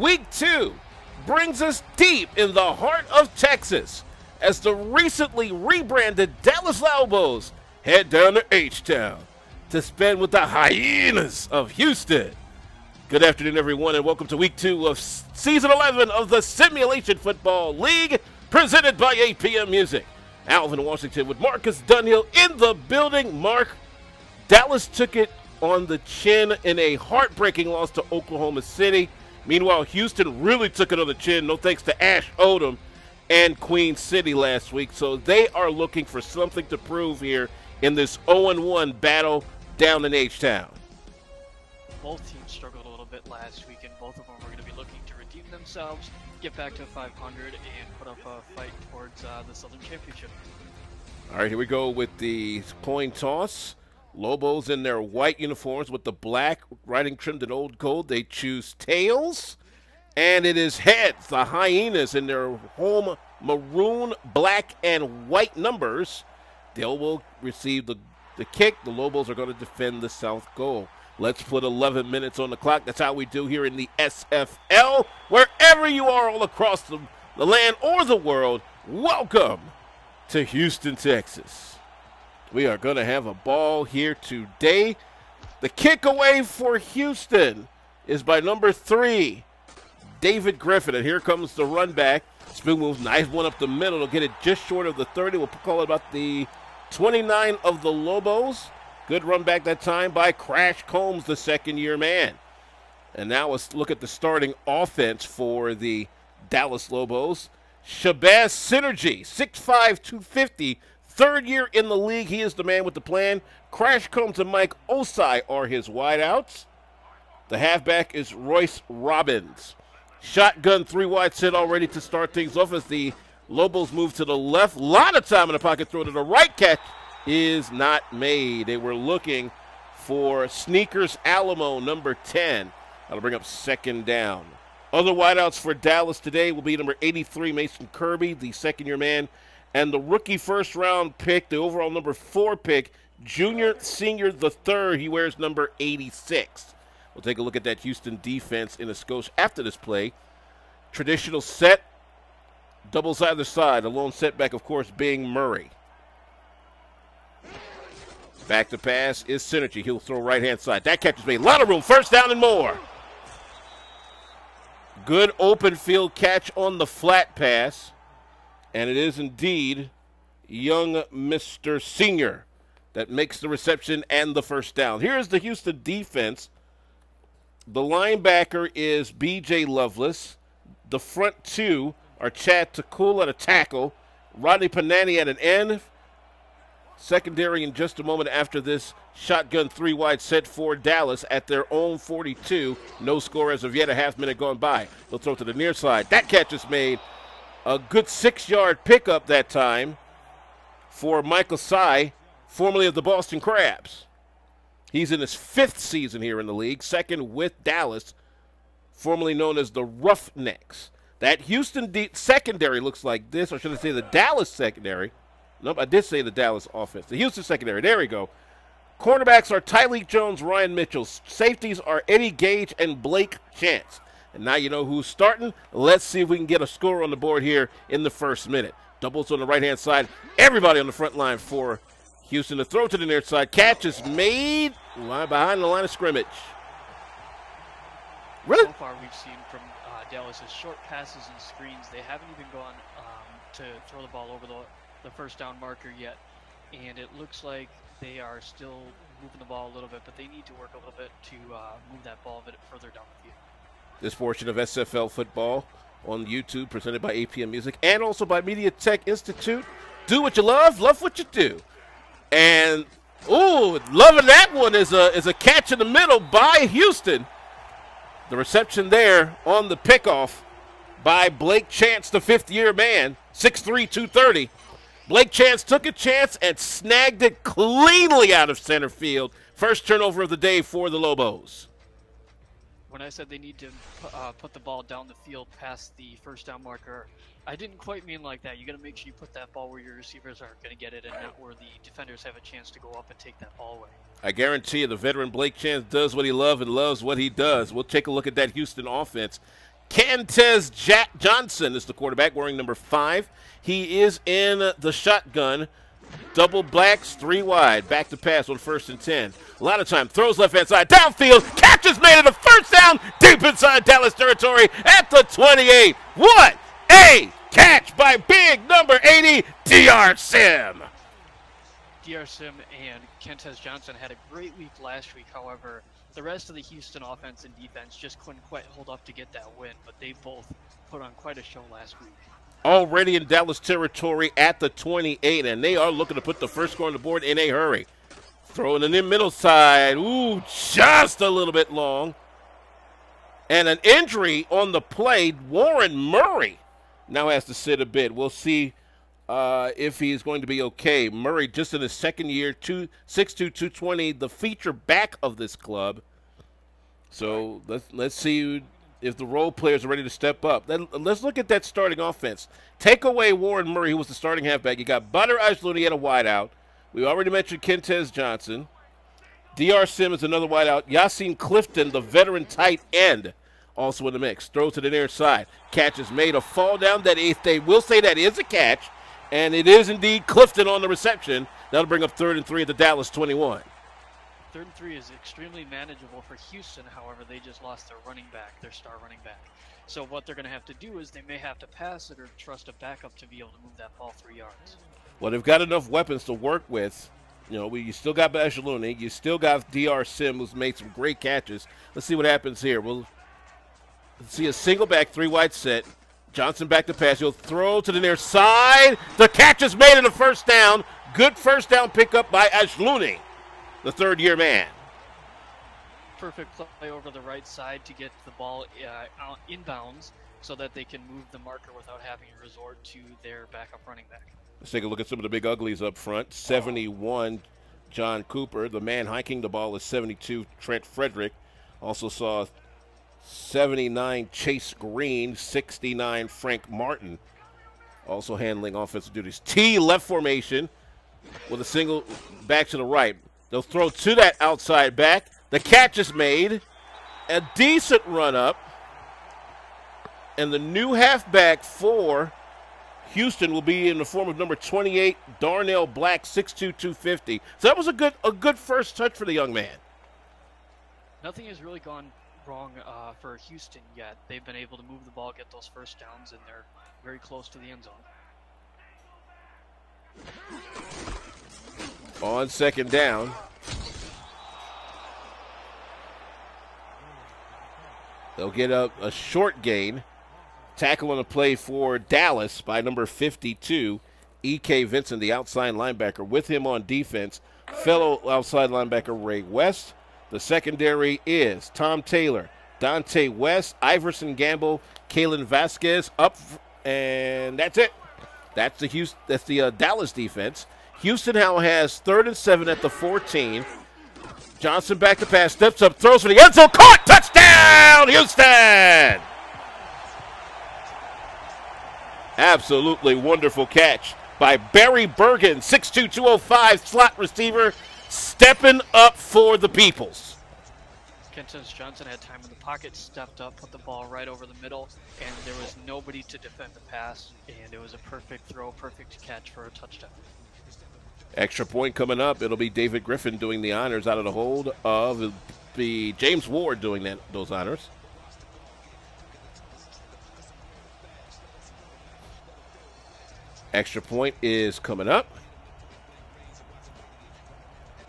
Week 2 brings us deep in the heart of Texas as the recently rebranded Dallas Lobos head down to H-Town to spend with the Hyenas of Houston. Good afternoon, everyone, and welcome to Week 2 of Season 11 of the Simulation Football League, presented by APM Music. Alvin, Washington, with Marcus Dunhill in the building. Mark, Dallas took it on the chin in a heartbreaking loss to Oklahoma City. Meanwhile, Houston really took it on the chin, no thanks to Ash Odom and Queen City last week. So they are looking for something to prove here in this 0-1 battle down in H-Town. Both teams struggled a little bit last week, and both of them are going to be looking to redeem themselves, get back to 500, and put up a fight towards the Southern Championship. All right, here we go with the coin toss. Lobos in their white uniforms with the black writing trimmed in old gold. They choose tails, and it is heads. The Hyenas in their home maroon, black, and white numbers. They will receive the kick. The Lobos are going to defend the south goal. Let's put 11 minutes on the clock. That's how we do here in the SFL. Wherever you are all across the land or the world, welcome to Houston, Texas. We are going to have a ball here today. The kick away for Houston is by number 3, David Griffin. And here comes the run back. Spin move, nice one up the middle. They'll get it just short of the 30. We'll call it about the 29 of the Lobos. Good run back that time by Crash Combs, the second-year man. And now let's look at the starting offense for the Dallas Lobos. Shabazz Synergy, 6'5", 250. Third year in the league, he is the man with the plan. Crash Combs and Mike Osai are his wideouts. The halfback is Royce Robbins. Shotgun 3-wide set all ready to start things off as the Lobos move to the left. A lot of time in the pocket, throw to the right. Catch is not made. They were looking for Sneakers Alamo, number 10. That'll bring up second down. Other wideouts for Dallas today will be number 83, Mason Kirby, the second-year man, and the rookie first-round pick, the overall number 4 pick, Junior Senior the third. He wears number 86. We'll take a look at that Houston defense in a skosh after this play. Traditional set, doubles either side. A lone setback, of course, being Murray. Back to pass is Synergy. He'll throw right-hand side. That catch is made. A lot of room. First down and more. Good open field catch on the flat pass. And it is indeed young Mr. Senior that makes the reception and the first down. Here's the Houston defense. The linebacker is B.J. Lovelace. The front two are Chad Takul at a tackle, Rodney Panani at an end. Secondary in just a moment after this shotgun 3-wide set for Dallas at their own 42. No score as of yet, a half minute gone by. They'll throw to the near side. That catch is made. A good 6-yard pickup that time for Michael Sy, formerly of the Boston Crabs. He's in his 5th season here in the league, second with Dallas, formerly known as the Roughnecks. That Houston secondary looks like this, or should I say the Dallas secondary. Nope, I did say the Dallas offense. The Houston secondary, there we go. Cornerbacks are Tyleek Jones, Ryan Mitchell. Safeties are Eddie Gage and Blake Chance. And now you know who's starting. Let's see if we can get a score on the board here in the first minute. Doubles on the right-hand side. Everybody on the front line for Houston. The throw to the near side. Catch is made behind the line of scrimmage. Really? So far we've seen from Dallas is short passes and screens. They haven't even gone to throw the ball over the first down marker yet. And it looks like they are still moving the ball a little bit, but they need to work a little bit to move that ball a bit further down the field. This portion of SFL football on YouTube, presented by APM Music and also by Media Tech Institute. Do what you love what you do. And, ooh, loving that one is a catch in the middle by Houston. The reception there on the pickoff by Blake Chance, the 5th-year man, 6'3", 230. Blake Chance took a chance and snagged it cleanly out of center field. First turnover of the day for the Lobos. When I said they need to put the ball down the field past the first down marker, I didn't quite mean like that. You got to make sure you put that ball where your receivers aren't going to get it and not where the defenders have a chance to go up and take that ball away. I guarantee you the veteran Blake Chance does what he loves and loves what he does. We'll take a look at that Houston offense. Kentez Johnson is the quarterback, wearing number 5. He is in the shotgun. Double blacks, 3 wide. Back to pass on 1st and 10. A lot of time. Throws left-hand side. Downfield. Catches made it a first down. Deep inside Dallas territory at the 28. What a catch by big number 80, D.R. Sim. D.R. Sim and Kentez Johnson had a great week last week. However, the rest of the Houston offense and defense just couldn't quite hold up to get that win, but they both put on quite a show last week. Already in Dallas territory at the 28, and they are looking to put the first score on the board in a hurry. Throwing it in middle side. Ooh, just a little bit long. And an injury on the play. Warren Murray now has to sit a bit. We'll see if he's going to be okay. Murray just in his second year, 6'2", 220, the feature back of this club. So let's see if the role players are ready to step up. Then let's look at that starting offense. Take away Warren Murray, who was the starting halfback. You got Butter Ajluni at a wideout. We already mentioned Kentez Johnson. D.R. Sim is another wideout. Yassine Clifton, the veteran tight end, also in the mix. Throws to the near side. Catch is made. A fall down that they will say that is a catch, and it is indeed Clifton on the reception. That'll bring up 3rd and 3 at the Dallas 21. 3rd and 3 is extremely manageable for Houston. However, they just lost their running back, their star running back. So what they're going to have to do is they may have to pass it or trust a backup to be able to move that ball 3 yards. Well, they've got enough weapons to work with. You know, you still got Ajluni. You still got D.R. Sim, who's made some great catches. Let's see what happens here. We'll see a single back, 3 wide set. Johnson back to pass. He'll throw to the near side. The catch is made in the first down. Good first down pickup by Ajluni, the 3rd-year man. Perfect play over the right side to get the ball inbounds so that they can move the marker without having to resort to their backup running back. Let's take a look at some of the big uglies up front. 71, John Cooper. The man hiking the ball is 72, Trent Frederick. Also saw 79, Chase Green. 69, Frank Martin. Also handling offensive duties. T left formation with a single back to the right. They'll throw to that outside back. The catch is made. A decent run up. And the new halfback for Houston will be in the form of number 28, Darnell Black, 6'2", 250. So that was a good first touch for the young man. Nothing has really gone wrong for Houston yet. They've been able to move the ball, get those first downs, and they're very close to the end zone. On 2nd down. They'll get a short gain. Tackle on the play for Dallas by number 52, E.K. Vincent, the outside linebacker. With him on defense, fellow outside linebacker Ray West. The secondary is Tom Taylor, Dante West, Iverson Gamble, Kalen Vasquez up, and that's it. That's the Dallas defense. Houston now has 3rd and 7 at the 14. Johnson back to pass, steps up, throws for the end zone, caught, touchdown, Houston! Absolutely wonderful catch by Barry Bergen, 6'2", 205, slot receiver, stepping up for the Peoples. Kentez Johnson had time in the pocket, stepped up, put the ball right over the middle, and there was nobody to defend the pass, and it was a perfect throw, perfect catch for a touchdown. Extra point coming up. It'll be David Griffin doing the honors out of the hold of the James Ward doing those honors. Extra point is coming up.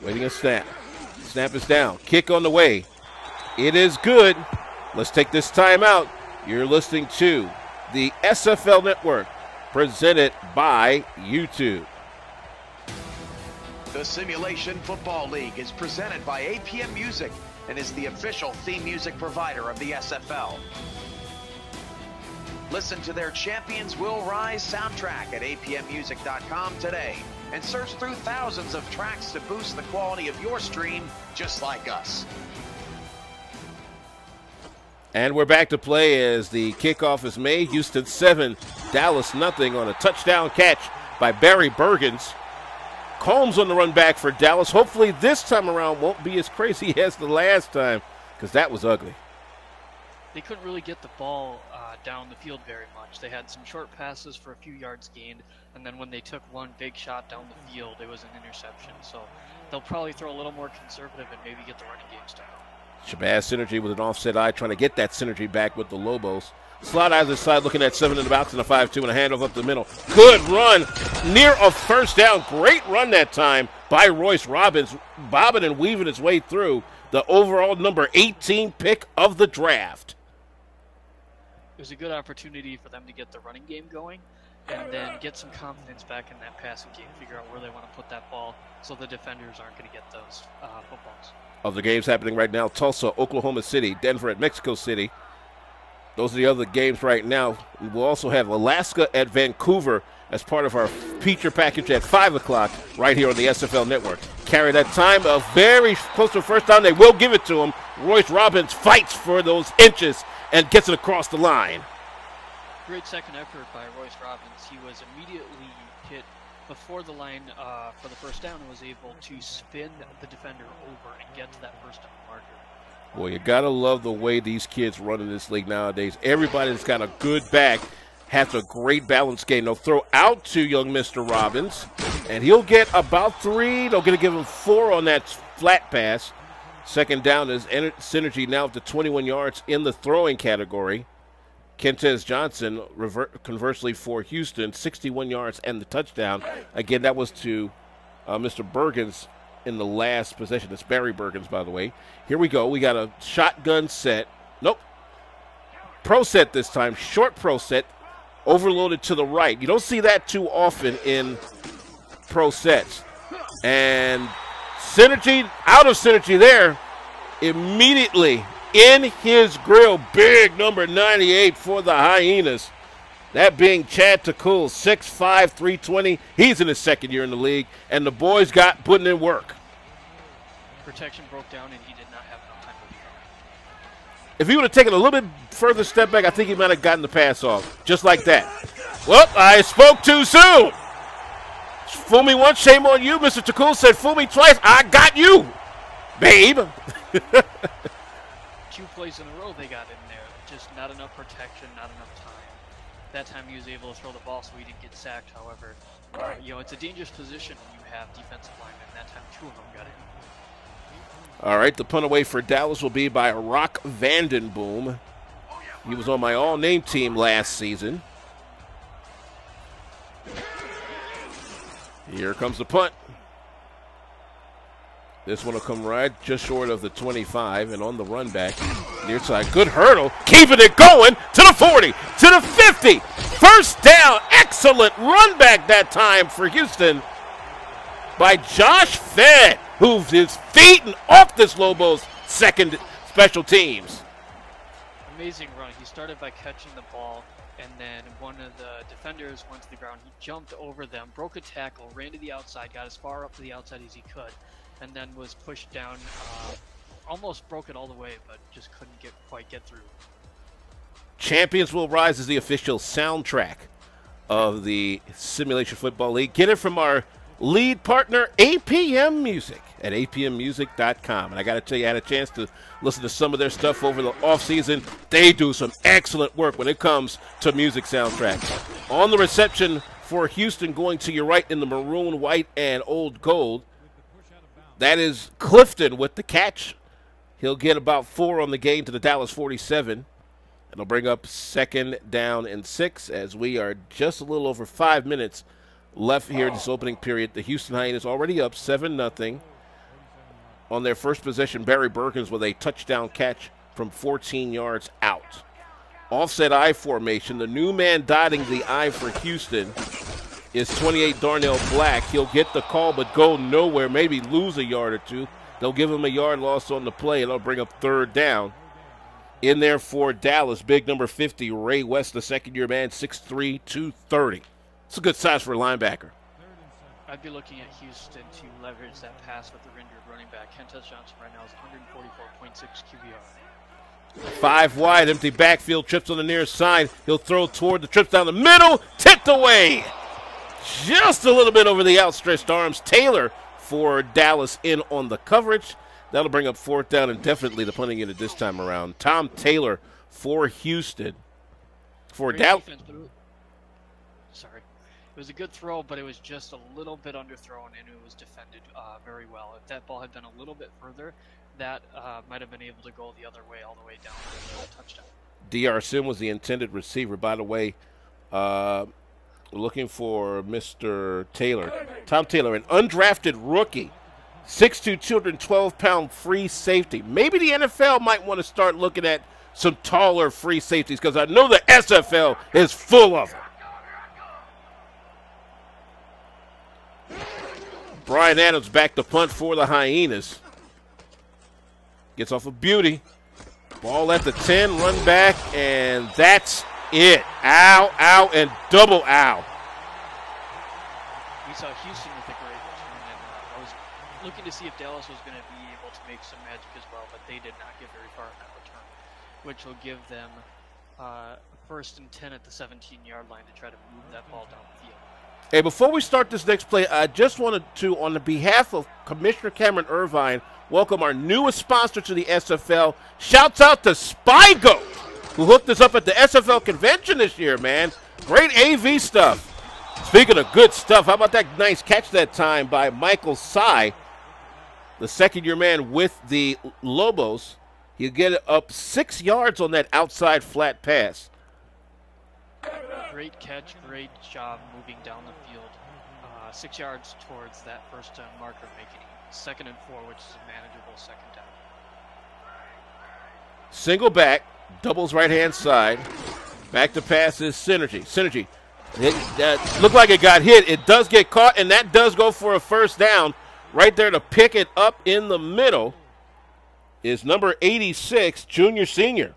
Waiting a snap. Snap is down. Kick on the way. It is good. Let's take this time out. You're listening to the SFL Network, presented by YouTube. The Simulation Football League is presented by APM Music and is the official theme music provider of the SFL. Listen to their Champions Will Rise soundtrack at apmmusic.com today and search through thousands of tracks to boost the quality of your stream just like us. And we're back to play as the kickoff is made. Houston 7, Dallas nothing on a touchdown catch by Barry Bergens. Combs on the run back for Dallas. Hopefully this time around won't be as crazy as the last time, because that was ugly. they couldn't really get the ball down the field very much. They had some short passes for a few yards gained, and then when they took one big shot down the field, it was an interception. So they'll probably throw a little more conservative and maybe get the running game started. Shabazz Synergy with an offset eye trying to get that synergy back with the Lobos. Slot eyes side looking at 7 in the box and a 5-2 and a handoff up the middle. Good run. Near a first down. Great run that time by Royce Robbins. Bobbing and weaving his way through the overall number 18 pick of the draft. It was a good opportunity for them to get the running game going and then get some confidence back in that passing game, figure out where they want to put that ball so the defenders aren't going to get those footballs. Other games happening right now: Tulsa, Oklahoma City, Denver at Mexico City. Those are the other games right now. We'll also have Alaska at Vancouver as part of our feature package at 5 o'clock right here on the SFL Network. Carry that time, a very close to a first down. They will give it to him. Royce Robbins fights for those inches and gets it across the line. Great second effort by Royce Robbins. He was immediately hit before the line for the first down and was able to spin the defender over and get to that first down marker. Boy, you got to love the way these kids run in this league nowadays. Everybody that's got a good back has a great balance game. They'll throw out to young Mr. Robbins, and he'll get about 3. They're going to give him 4 on that flat pass. Second down is Synergy now up to 21 yards in the throwing category. Kentez Johnson, conversely for Houston, 61 yards and the touchdown. Again, that was to Mr. Bergens in the last possession. It's Barry Bergens, by the way. Here we go. We got a shotgun set. Nope. Pro set this time. Short pro set. Overloaded to the right. You don't see that too often in pro sets. And Synergy, out of Synergy there, immediately in his grill. Big number 98 for the Hyenas. That being Chad Takul, 6'5", 320. He's in his second year in the league, and the boys got putting in work. Protection broke down, and he did not have enough time to recover. If he would have taken a little bit further step back, I think he might have gotten the pass off, just like that. Well, I spoke too soon. Fool me once, shame on you. Mr. Takul said, fool me twice, I got you, babe. 2 plays in a row they got in there. Just not enough protection, not enough time. That time he was able to throw the ball so he didn't get sacked. However, it's a dangerous position when you have defensive linemen. That time 2 of them got in. All right, the punt away for Dallas will be by Rock Vandenboom. He was on my all-name team last season. Here comes the punt. This one will come right just short of the 25 and on the run back. Near side, good hurdle, keeping it going to the 40, to the 50. First down, excellent run back that time for Houston by Josh Fedd, who's his feet and off this Lobos second special teams. Amazing run. He started by catching the ball, and then one of the defenders went to the ground. He jumped over them, broke a tackle, ran to the outside, got as far up to the outside as he could, and then was pushed down, almost broke it all the way, but just couldn't quite get through. Champions Will Rise is the official soundtrack of the Simulation Football League. Get it from our lead partner, APM Music, at apmmusic.com. And I got to tell you, I had a chance to listen to some of their stuff over the offseason. They do some excellent work when it comes to music soundtracks. On the reception for Houston, going to your right in the maroon, white, and old gold, that is Clifton with the catch. He'll get about 4 on the game to the Dallas 47. It'll bring up second down and 6 as we are just a little over 5 minutes left here in this opening period. The Houston Hyenas already up 7-0. On their first possession, Barry Bergens with a touchdown catch from 14 yards out. Offset I formation. The new man dotting the I for Houston is 28 Darnell Black. He'll get the call but go nowhere, maybe lose a yard or 2. They'll give him a yard loss on the play, and they'll bring up third down. In there for Dallas, big number 50, Ray West, the second-year man, 6'3", 230. It's a good size for a linebacker. I'd be looking at Houston to leverage that pass with the injured running back. Kentez Johnson right now is 144.6 QBR. 5 wide, empty backfield, trips on the near side. He'll throw toward the trips down the middle, tipped away. Just a little bit over the outstretched arms. Taylor for Dallas in on the coverage. That'll bring up fourth down and definitely the punting unit this time around. Tom Taylor for Houston. For Great Dallas. defense, but sorry. It was a good throw, but it was just a little bit underthrown, and it was defended very well. If that ball had been a little bit further, that might have been able to go the other way, all the way down to the touchdown. D.R. Sim was the intended receiver. By the way, looking for Mr. Taylor. Tom Taylor, an undrafted rookie. 6'2", 212-pound free safety. Maybe the NFL might want to start looking at some taller free safeties because I know the SFL is full of them. Brian Adams back to punt for the Hyenas. Gets off of Beauty. Ball at the 10, run back, and that's it. Ow, ow, and double ow. We saw Houston with a great return, and I was looking to see if Dallas was going to be able to make some magic as well, but they did not get very far in that return, which will give them 1st and 10 at the 17-yard line to try to move that ball down the field. Hey, before we start this next play, I just wanted to, on the behalf of Commissioner Cameron Irvine, welcome our newest sponsor to the SFL. Shouts out to Spygo, who hooked us up at the SFL convention this year, man. Great AV stuff. Speaking of good stuff, how about that nice catch that time by Michael Sy, the second-year man with the Lobos. He'll get it up 6 yards on that outside flat pass. Great catch, great job moving down the field. 6 yards towards that first down marker, making 2nd and 4, which is a manageable second down. Single back, doubles right-hand side. Back to pass is Synergy. Synergy, it looked like it got hit. It does get caught, and that does go for a first down. Right there to pick it up in the middle is number 86, Junior Senior.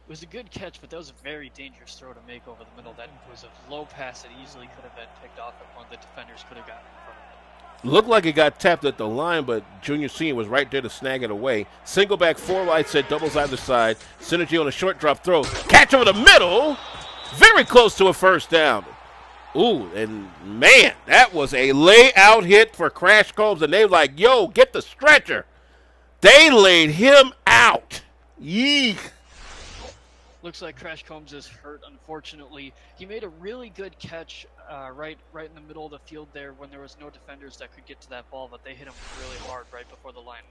It was a good catch, but that was a very dangerous throw to make over the middle. That was a low pass that easily could have been picked off if one of the defenders could have gotten in front of it. Looked like it got tapped at the line, but Junior Senior was right there to snag it away. Single back, 4 wide set, doubles either side. Synergy on a short drop throw. Catch over the middle. Very close to a first down. Ooh, and man, that was a layout hit for Crash Combs, and they were like, yo, get the stretcher. They laid him out. Yee. Looks like Crash Combs is hurt, unfortunately. He made a really good catch right in the middle of the field there when there was no defenders that could get to that ball, but they hit him really hard right before the line.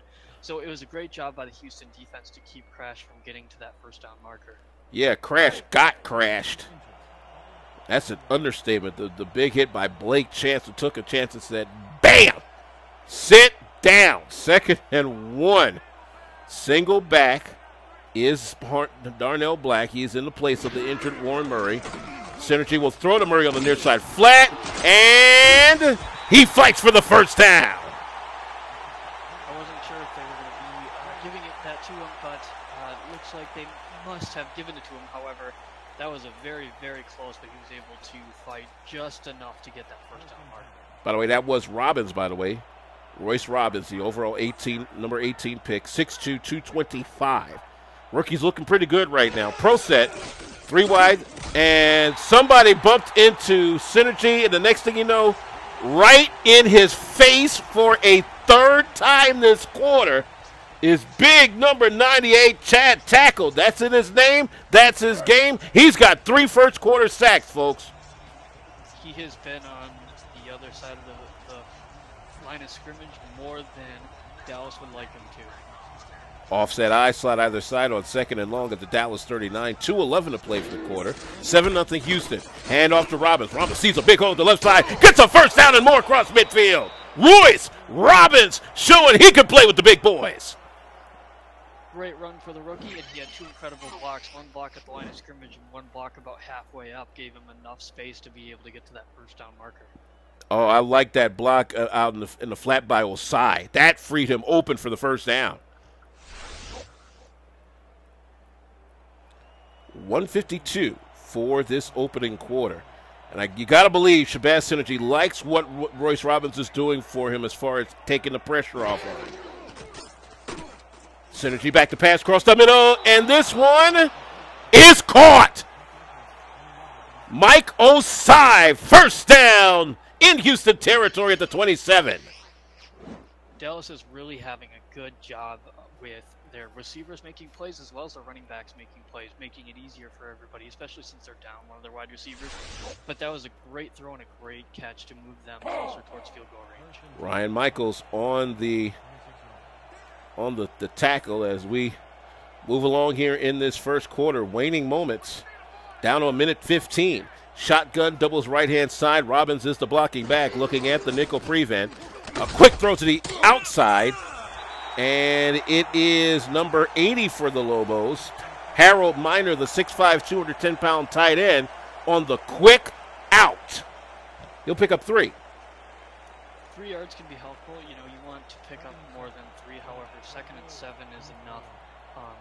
So it was a great job by the Houston defense to keep Crash from getting to that first down marker. Yeah, Crash got crashed. That's an understatement. The big hit by Blake Chance, who took a chance and said, bam! Sit down. 2nd and 1. Single back is Darnell Black. He's in the place of the injured Warren Murray. Synergy will throw to Murray on the near side. Flat, and he fights for the first down. I wasn't sure if they were going to be giving that to him, but it looks like they must have given it to him. However, that was a very, very close, but he was able to fight just enough to get that first down mark. By the way, that was Robbins, by the way. Royce Robbins, the overall number 18 pick, 6'2", 225. Rookie's looking pretty good right now. Pro set, 3 wide, and somebody bumped into Synergy, and the next thing you know, right in his face for a 3rd time this quarter is big number 98, Chad Tackle. That's in his name. That's his game. He's got 3 first-quarter sacks, folks. He has been on the other side of the line of scrimmage more than Dallas would like him to. Offset I slot either side on 2nd and long at the Dallas 39. 2:11 to play for the quarter. 7-0 Houston. Hand off to Robbins. Robbins sees a big hole on the left side. Gets a first down and more across midfield. Royce Robbins showing he can play with the big boys. Great run for the rookie, and he had 2 incredible blocks. 1 block at the line of scrimmage and 1 block about halfway up gave him enough space to be able to get to that first down marker. Oh, I like that block out in the flat by Osai. That freed him open for the first down. 152 for this opening quarter. And you got to believe Shabazz Synergy likes what Royce Robbins is doing for him as far as taking the pressure off of him. Synergy back to pass across the middle, and this one is caught. Mike Osai, first down in Houston territory at the 27. Dallas is really having a good job with their receivers making plays as well as their running backs making plays, making it easier for everybody, especially since they're down one of their wide receivers. But that was a great throw and a great catch to move them closer towards field goal range. Ryan Michaels on the tackle as we move along here in this first quarter. Waning moments, down to a minute 15. Shotgun doubles right-hand side. Robbins is the blocking back, looking at the nickel prevent. A quick throw to the outside, and it is number 80 for the Lobos. Harold Miner, the 6'5", 210-pound tight end, on the quick out. He'll pick up 3. 3 yards can be helpful. You know, you want to pick up more than 3. However, 2nd and 7 is enough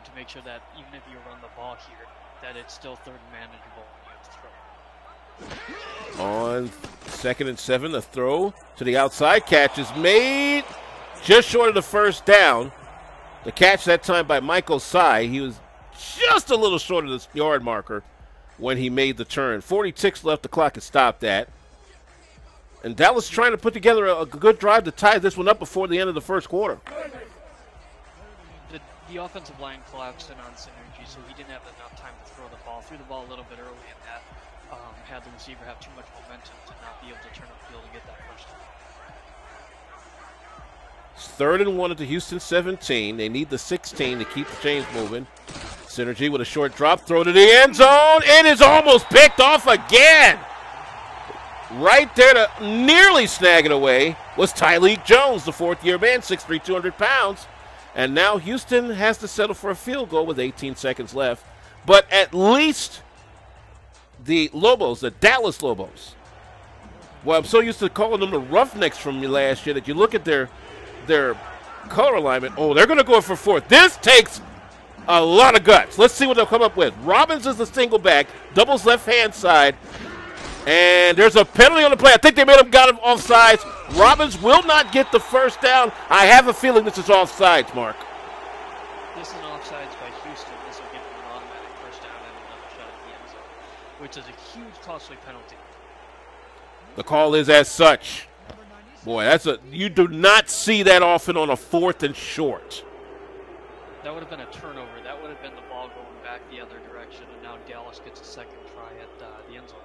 to make sure that even if you run the ball here, that it's still third and manageable when you have to throw. On 2nd and 7, the throw to the outside. Catch is made just short of the first down. The catch that time by Michael Sy. He was just a little short of the yard marker when he made the turn. 46 left. The clock is stopped at. And Dallas trying to put together a good drive to tie this one up before the end of the first quarter. The offensive line collapsed in on Synergy, so he didn't have enough time to throw the ball. Threw the ball a little bit early, and that had the receiver have too much momentum to not be able to turn upfield and get that first down. It's 3rd and 1 at the Houston 17. They need the 16 to keep the chains moving. Synergy with a short drop, throw to the end zone. It is almost picked off again. Right there to nearly snag it away was Tyleek Jones, the 4th-year man, 6'3", 200 pounds. And now Houston has to settle for a field goal with 18 seconds left. But at least the Lobos, the Dallas Lobos, well, I'm so used to calling them the Roughnecks from last year that you look at their color alignment. Oh, they're going to go for 4th. This takes a lot of guts. Let's see what they'll come up with. Robbins is the single back, doubles left-hand side. And there's a penalty on the play. I think they may have got him offsides. Robbins will not get the first down. I have a feeling this is offsides, Mark. This is an offsides by Houston. This will give them an automatic first down and another shot at the end zone, which is a huge costly penalty. The call is as such. Boy, you do not see that often on a 4th and short. That would have been a turnover. That would have been the ball going back the other direction, and now Dallas gets a second try at the end zone.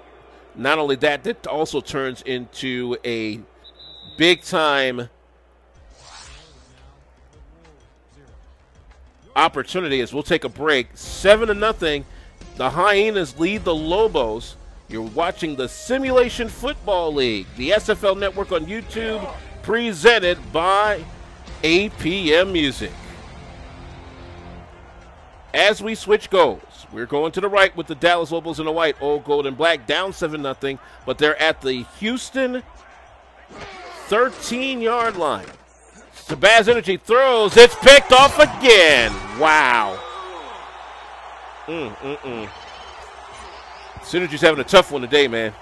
Not only that, it also turns into a big-time opportunity as we'll take a break. 7-0. The Hyenas lead the Lobos. You're watching the Simulation Football League, the SFL Network on YouTube, presented by APM Music. As we switch goals, we're going to the right with the Dallas Lobos in the white, old, gold, and black, down 7-0, but they're at the Houston 13-yard line. Shabazz Energy throws. It's picked off again. Wow. Synergy's having a tough one today, man.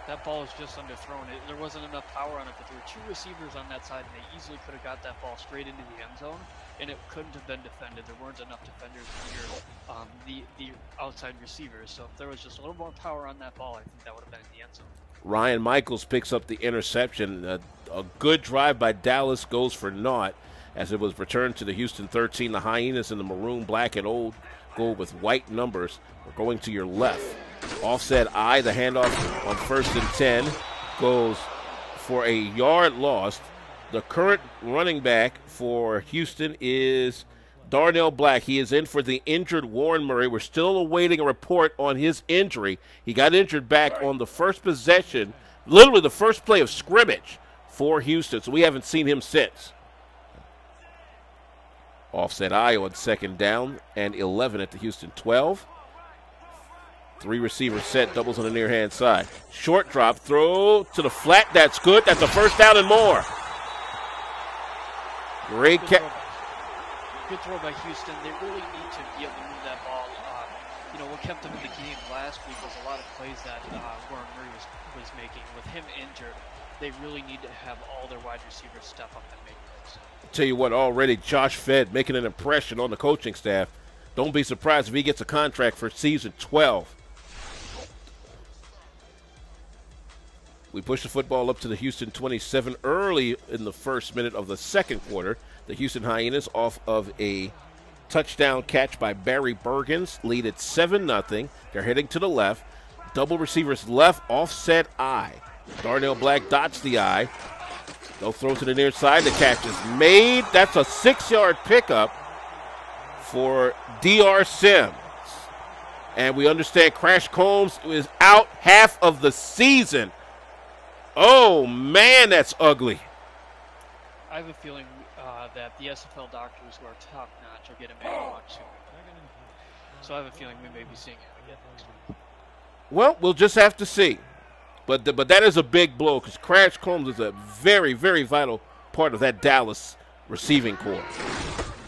That ball is just underthrown. There wasn't enough power on it, but there were 2 receivers on that side, and they easily could have got that ball straight into the end zone, and it couldn't have been defended. There weren't enough defenders near the outside receivers, so if there was just a little more power on that ball, I think that would have been in the end zone. Ryan Michaels picks up the interception. A good drive by Dallas goes for naught as it was returned to the Houston 13. The Hyenas in the maroon, black, and old gold with white numbers. We're going to your left. Offset I, the handoff on 1st and 10 goes for a yard lost. The current running back for Houston is Darnell Black. He is in for the injured Warren Murray. We're still awaiting a report on his injury. He got injured back on the first possession, literally the first play of scrimmage for Houston, so we haven't seen him since. Offset I on 2nd down and 11 at the Houston 12. 3 receivers set, doubles on the near hand side. Short drop, throw to the flat. That's good. That's a first down and more. Great catch. Good throw by Houston. They really need to be able to move that ball. What kept them in the game last week was a lot of plays that Warren Murray was making. With him injured, they really need to have all their wide receivers step up and make plays. Tell you what, already Josh Fedd making an impression on the coaching staff. Don't be surprised if he gets a contract for season 12. We pushed the football up to the Houston 27 early in the first minute of the second quarter. The Houston Hyenas, off of a touchdown catch by Barry Bergens, lead at 7-0. They're heading to the left. Double receivers left, offset I. Darnell Black dots the I. They'll throw to the near side. The catch is made. That's a 6-yard pickup for D.R. Sims. And we understand Crash Combs is out half of the season. Oh, man, that's ugly. I have a feeling that the SFL doctors who are top-notch are getting back much soon. So I have a feeling we may be seeing him again next week. Well, we'll just have to see. But that is a big blow because Crash Combs is a very, very vital part of that Dallas receiving corps.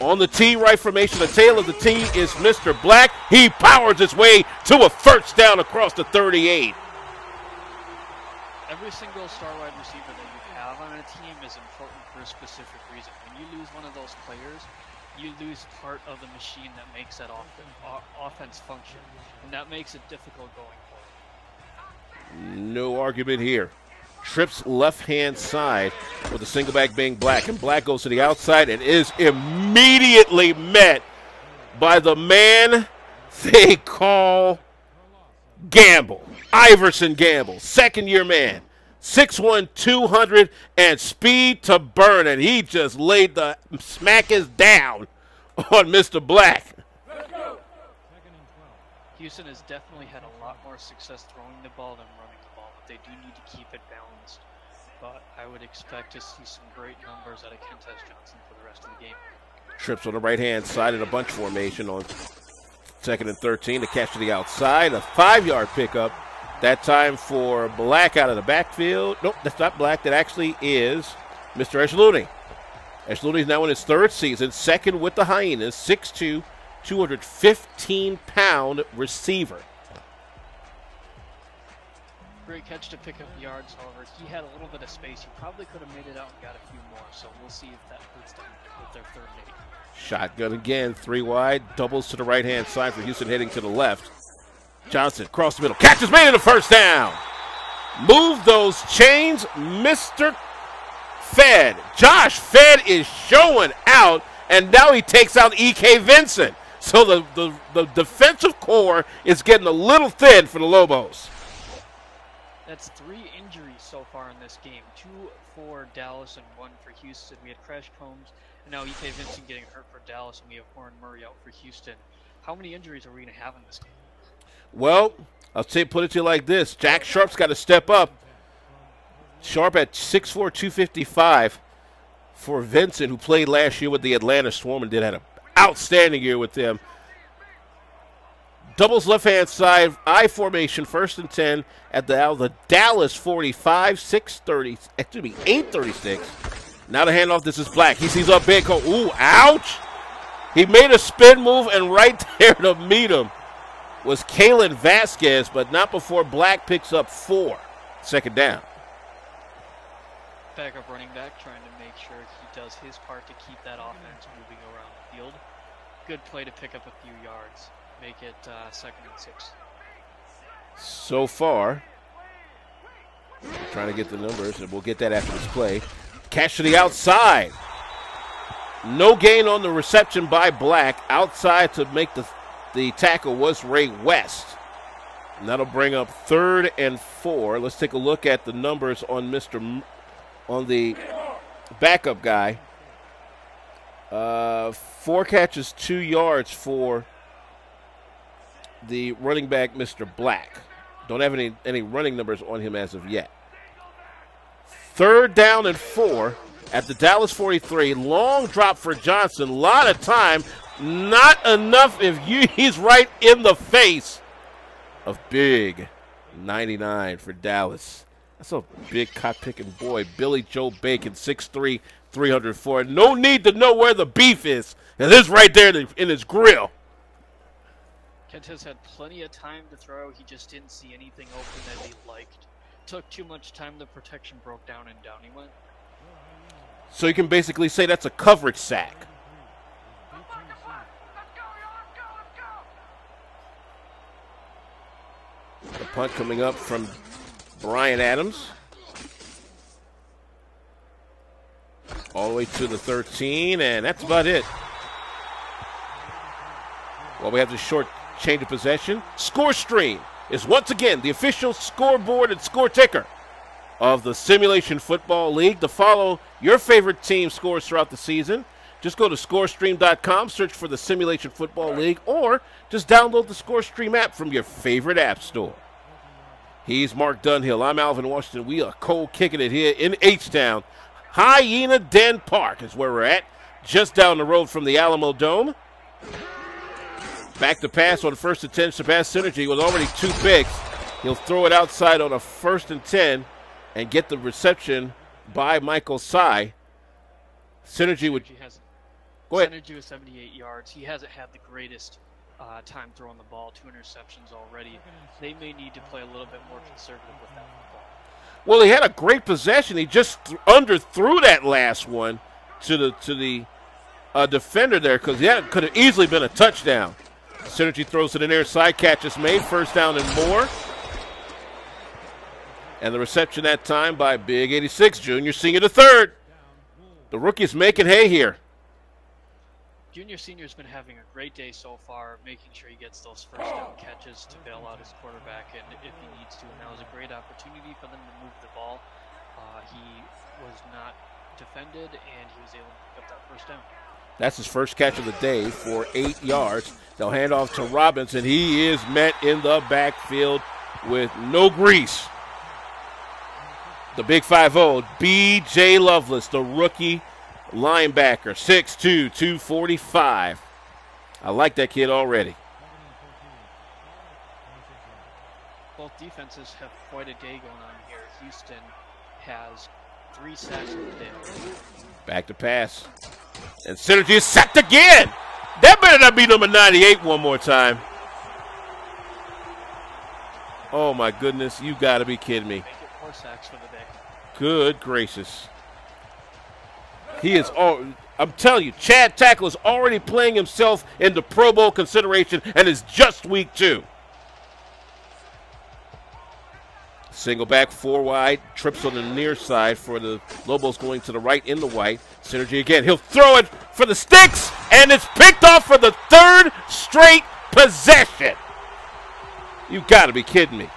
On the T, right formation, the tail of the T is Mr. Black. He powers his way to a first down across the 38. Every single star wide receiver that you have on a team is important for a specific reason. When you lose one of those players, you lose part of the machine that makes that offense function. And that makes it difficult going forward. No argument here. Trips left-hand side with the single back being Black. And Black goes to the outside and is immediately met by the man they call Gamble. Iverson Gamble, second-year man. 6'1", 200, and speed to burn. And he just laid the smackers down on Mr. Black. Houston has definitely had a lot more success throwing the ball than running the ball, but they do need to keep it balanced. But I would expect to see some great numbers out of Kentez Johnson for the rest of the game. Trips on the right-hand side in a bunch formation on 2nd and 13. The catch to the outside, a 5-yard pickup. That time for Black out of the backfield. Nope, that's not Black. That actually is Mr. Eshlooney. Eshlooney is now in his third season, second with the Hyenas, 6'2", 215-pound receiver. Great catch to pick up yards, however. He had a little bit of space. He probably could have made it out and got a few more, so we'll see if that hurts them with their third and 8. Shotgun again, 3 wide, doubles to the right-hand side for Houston heading to the left. Johnson, across the middle, catch is made in the first down. Move those chains, Mr. Fed. Josh Fed is showing out, and now he takes out E.K. Vincent. So the defensive core is getting a little thin for the Lobos. That's 3 injuries so far in this game. 2 for Dallas and 1 for Houston. We had Crash Combs, and now E.K. Vincent getting hurt for Dallas, and we have Warren Murray out for Houston. How many injuries are we going to have in this game? Well, I'll put it to you like this. Jack Sharp's got to step up. Sharp at 6'4", 255 for Vincent, who played last year with the Atlanta Swarm and had an outstanding year with them. Doubles left-hand side, I formation, 1st and 10 at the Dallas 45, 8:36. Now the handoff, this is Black. He sees up big. Ooh, ouch! He made a spin move, and right there to meet him was Kalen Vasquez, but not before Black picks up 4. Second down. Backup running back trying to make sure he does his part to keep that offense moving around the field. Good play to pick up a few yards. Make it 2nd and 6. So far, trying to get the numbers, and we'll get that after this play. Catch to the outside. No gain on the reception by Black. Outside to make the tackle was Ray West. And that'll bring up 3rd and 4. Let's take a look at the numbers on on the backup guy. 4 catches, 2 yards for the running back, Mr. Black. Don't have any running numbers on him as of yet. 3rd down and 4 at the Dallas 43. Long drop for Johnson. A lot of time. Not enough if he's right in the face of big 99 for Dallas. That's a big cop-picking boy. Billy Joe Bacon, 6'3", 304. No need to know where the beef is. It is right there in his grill. Kent has had plenty of time to throw. He just didn't see anything open that he liked. Took too much time. The protection broke down, and down he went. So you can basically say that's a coverage sack. The punt coming up from Brian Adams. all the way to the 13, and that's about it. Well, we have the short change of possession. Score Stream is once again the official scoreboard and score ticker of the Simulation Football League. To follow your favorite team scores throughout the season, just go to scorestream.com, search for the Simulation Football League, or just download the ScoreStream app from your favorite app store. He's Mark Dunhill. I'm Alvin Washington. We are cold kicking it here in H-Town. Hyena Den Park is where we're at, just down the road from the Alamo Dome. Back to pass on 1st and 10. Surpass Synergy with already 2 picks. He'll throw it outside on a 1st and 10 and get the reception by Michael Sy. Synergy would go ahead. Synergy with 78 yards. He hasn't had the greatest time throwing the ball. 2 interceptions already. They may need to play a little bit more conservative with that football. Well, he had a great possession. He just underthrew that last one to the defender there, because that could have easily been a touchdown. Synergy throws to the near side. Catch is made. 1st down and more. And the reception that time by Big 86, Junior Senior the third. The rookie's making hay here. Junior Senior's been having a great day so far, making sure he gets those 1st down catches to bail out his quarterback, and if he needs to. And that was a great opportunity for them to move the ball. He was not defended, and he was able to pick up that 1st down. That's his first catch of the day for 8 yards. They'll hand off to Robinson. He is met in the backfield with no grease. The big 5-0, B.J. Lovelace, the rookie linebacker, 6'2", 245. I like that kid already. Both defenses have quite a day going on here. Houston has 3 sacks in the day. Back to pass. And Synergy is sacked again. That better not be number 98 one more time. Oh, my goodness. You got to be kidding me. Make it 4 sacks for the day. Good gracious. He is all. I'm telling you, Chad Tackle is already playing himself into Pro Bowl consideration, and it's just week 2. Single back, 4 wide, trips on the near side for the Lobos going to the right in the white. Synergy again. He'll throw it for the sticks, and it's picked off for the 3rd straight possession. You got to be kidding me.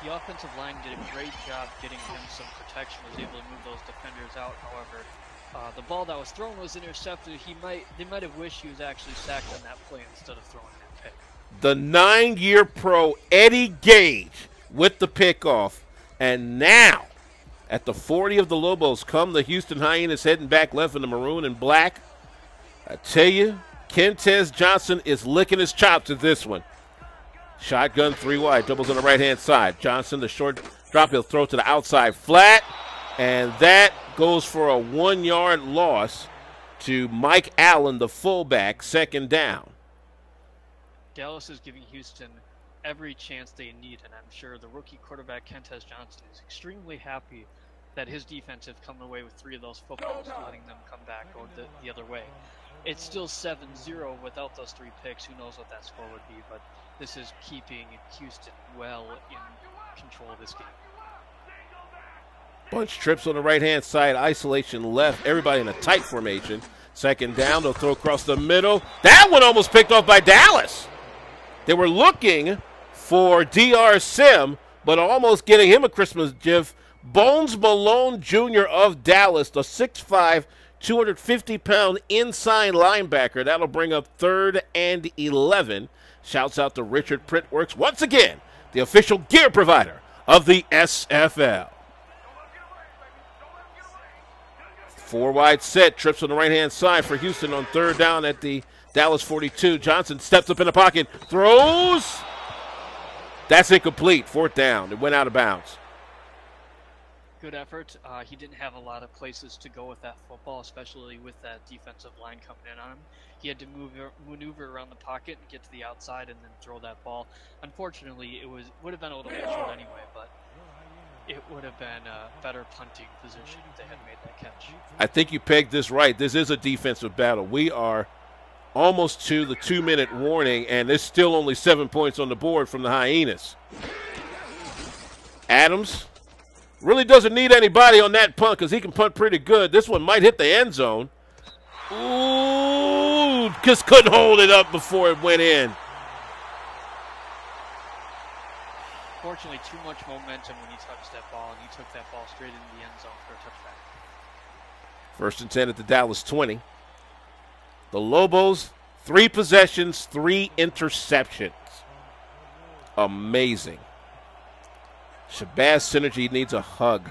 The offensive line did a great job getting him some protection, was able to move those defenders out. However, the ball that was thrown was intercepted. They might have wished he was actually sacked on that play instead of throwing that pick. The 9-year pro Eddie Gage with the pickoff, and now at the 40 of the Lobos come the Houston Hyenas, heading back left in the maroon and black. I tell you, Kentez Johnson is licking his chops at this one. Shotgun 3 wide, doubles on the right-hand side. Johnson, the short drop, he'll throw to the outside flat, and that goes for a 1-yard loss to Mike Allen, the fullback, 2nd down. Dallas is giving Houston every chance they need, and I'm sure the rookie quarterback Kentez Johnson is extremely happy that his defense have come away with 3 of those footballs, letting them come back go the other way. It's still 7-0 without those 3 picks. Who knows what that score would be, but this is keeping Houston well in control of this game. Bunch trips on the right-hand side, isolation left, everybody in a tight formation. 2nd down, they'll throw across the middle. That one almost picked off by Dallas. They were looking for D.R. Sim, but almost getting him a Christmas gift. Bones Malone Jr. of Dallas, the 6'5", 250-pound inside linebacker. That'll bring up 3rd and 11. Shouts out to Richard Printworks, once again, the official gear provider of the SFL. 4 wide set, trips on the right-hand side for Houston on 3rd down at the Dallas 42. Johnson steps up in the pocket, throws. That's incomplete. 4th down. It went out of bounds. Good effort. He didn't have a lot of places to go with that football, especially with that defensive line coming in on him. He had to maneuver around the pocket and get to the outside and then throw that ball. Unfortunately, it would have been a little bit short anyway, but it would have been a better punting position if they had made that catch. I think you pegged this right. This is a defensive battle. We are almost to the 2-minute warning, and there's still only 7 points on the board from the Hyenas. Adams Really doesn't need anybody on that punt because he can punt pretty good. This one might hit the end zone. Ooh, just couldn't hold it up before it went in. Fortunately, too much momentum when he touched that ball, and he took that ball straight into the end zone for a touchback. 1st and 10 at the Dallas 20. The Lobos, 3 possessions, 3 interceptions. Amazing. Shabazz Synergy needs a hug.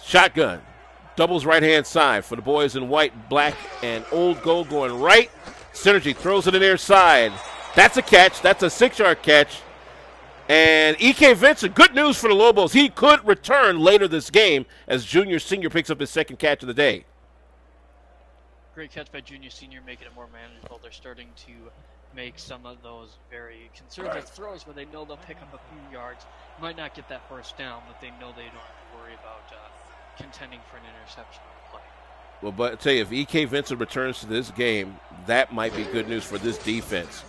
Shotgun. Doubles right-hand side for the boys in white, black, and old gold going right. Synergy throws it in their side. That's a catch. That's a 6-yard catch. And E.K. Vincent, good news for the Lobos. He could return later this game as Junior Senior picks up his 2nd catch of the day. Great catch by Junior Senior, making it more manageable. They're starting to make some of those very conservative throws where they know they'll pick up a few yards. Might not get that 1st down, but they know they don't have to worry about contending for an interception on the play. Well, but I tell you, if E.K. Vincent returns to this game, that might be good news for this defense.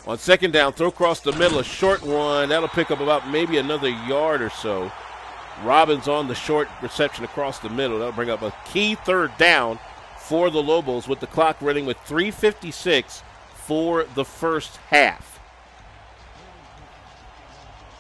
On 2nd down, throw across the middle, a short one. That'll pick up about maybe another yard or so. Robbins on the short reception across the middle. That'll bring up a key 3rd down for the Lobos with the clock running with 3:56 for the 1st half.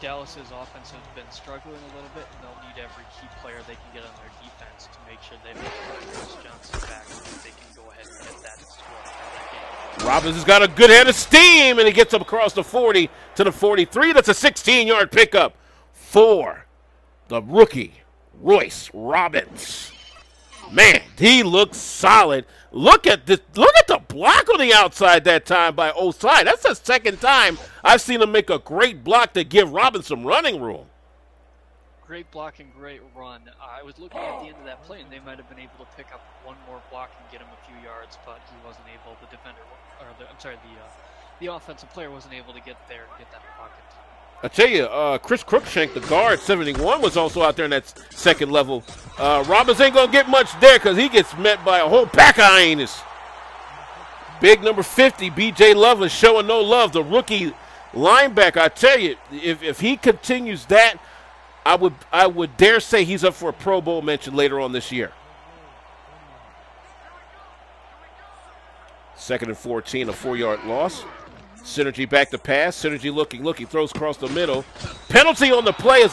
Dallas's offense has been struggling a little bit, and they'll need every key player they can get on their defense to make sure they make Chris Johnson back so that they can go ahead and get that score out of that game. Robbins has got a good head of steam, and he gets up across the 40 to the 43. That's a 16-yard pickup for the rookie, Royce Robbins. Man, he looks solid. Look at this. Look at the block on the outside that time by Osai. That's the 2nd time I've seen him make a great block to give Robbins some running room. Great block and great run. I was looking at the end of that play, and they might have been able to pick up one more block and get him a few yards, but he wasn't able. The defender, or the offensive player wasn't able to get there and get that block in time. I tell you, Chris Crookshank, the guard, 71, was also out there in that 2nd level. Robbins ain't going to get much there because he gets met by a whole pack of hyenas. Big number 50, B.J. Lovelace, showing no love. The rookie linebacker, I tell you, if he continues that, I would dare say he's up for a Pro Bowl mention later on this year. 2nd and 14, a 4-yard loss. Synergy back to pass. Synergy looking, throws across the middle. Penalty on the play as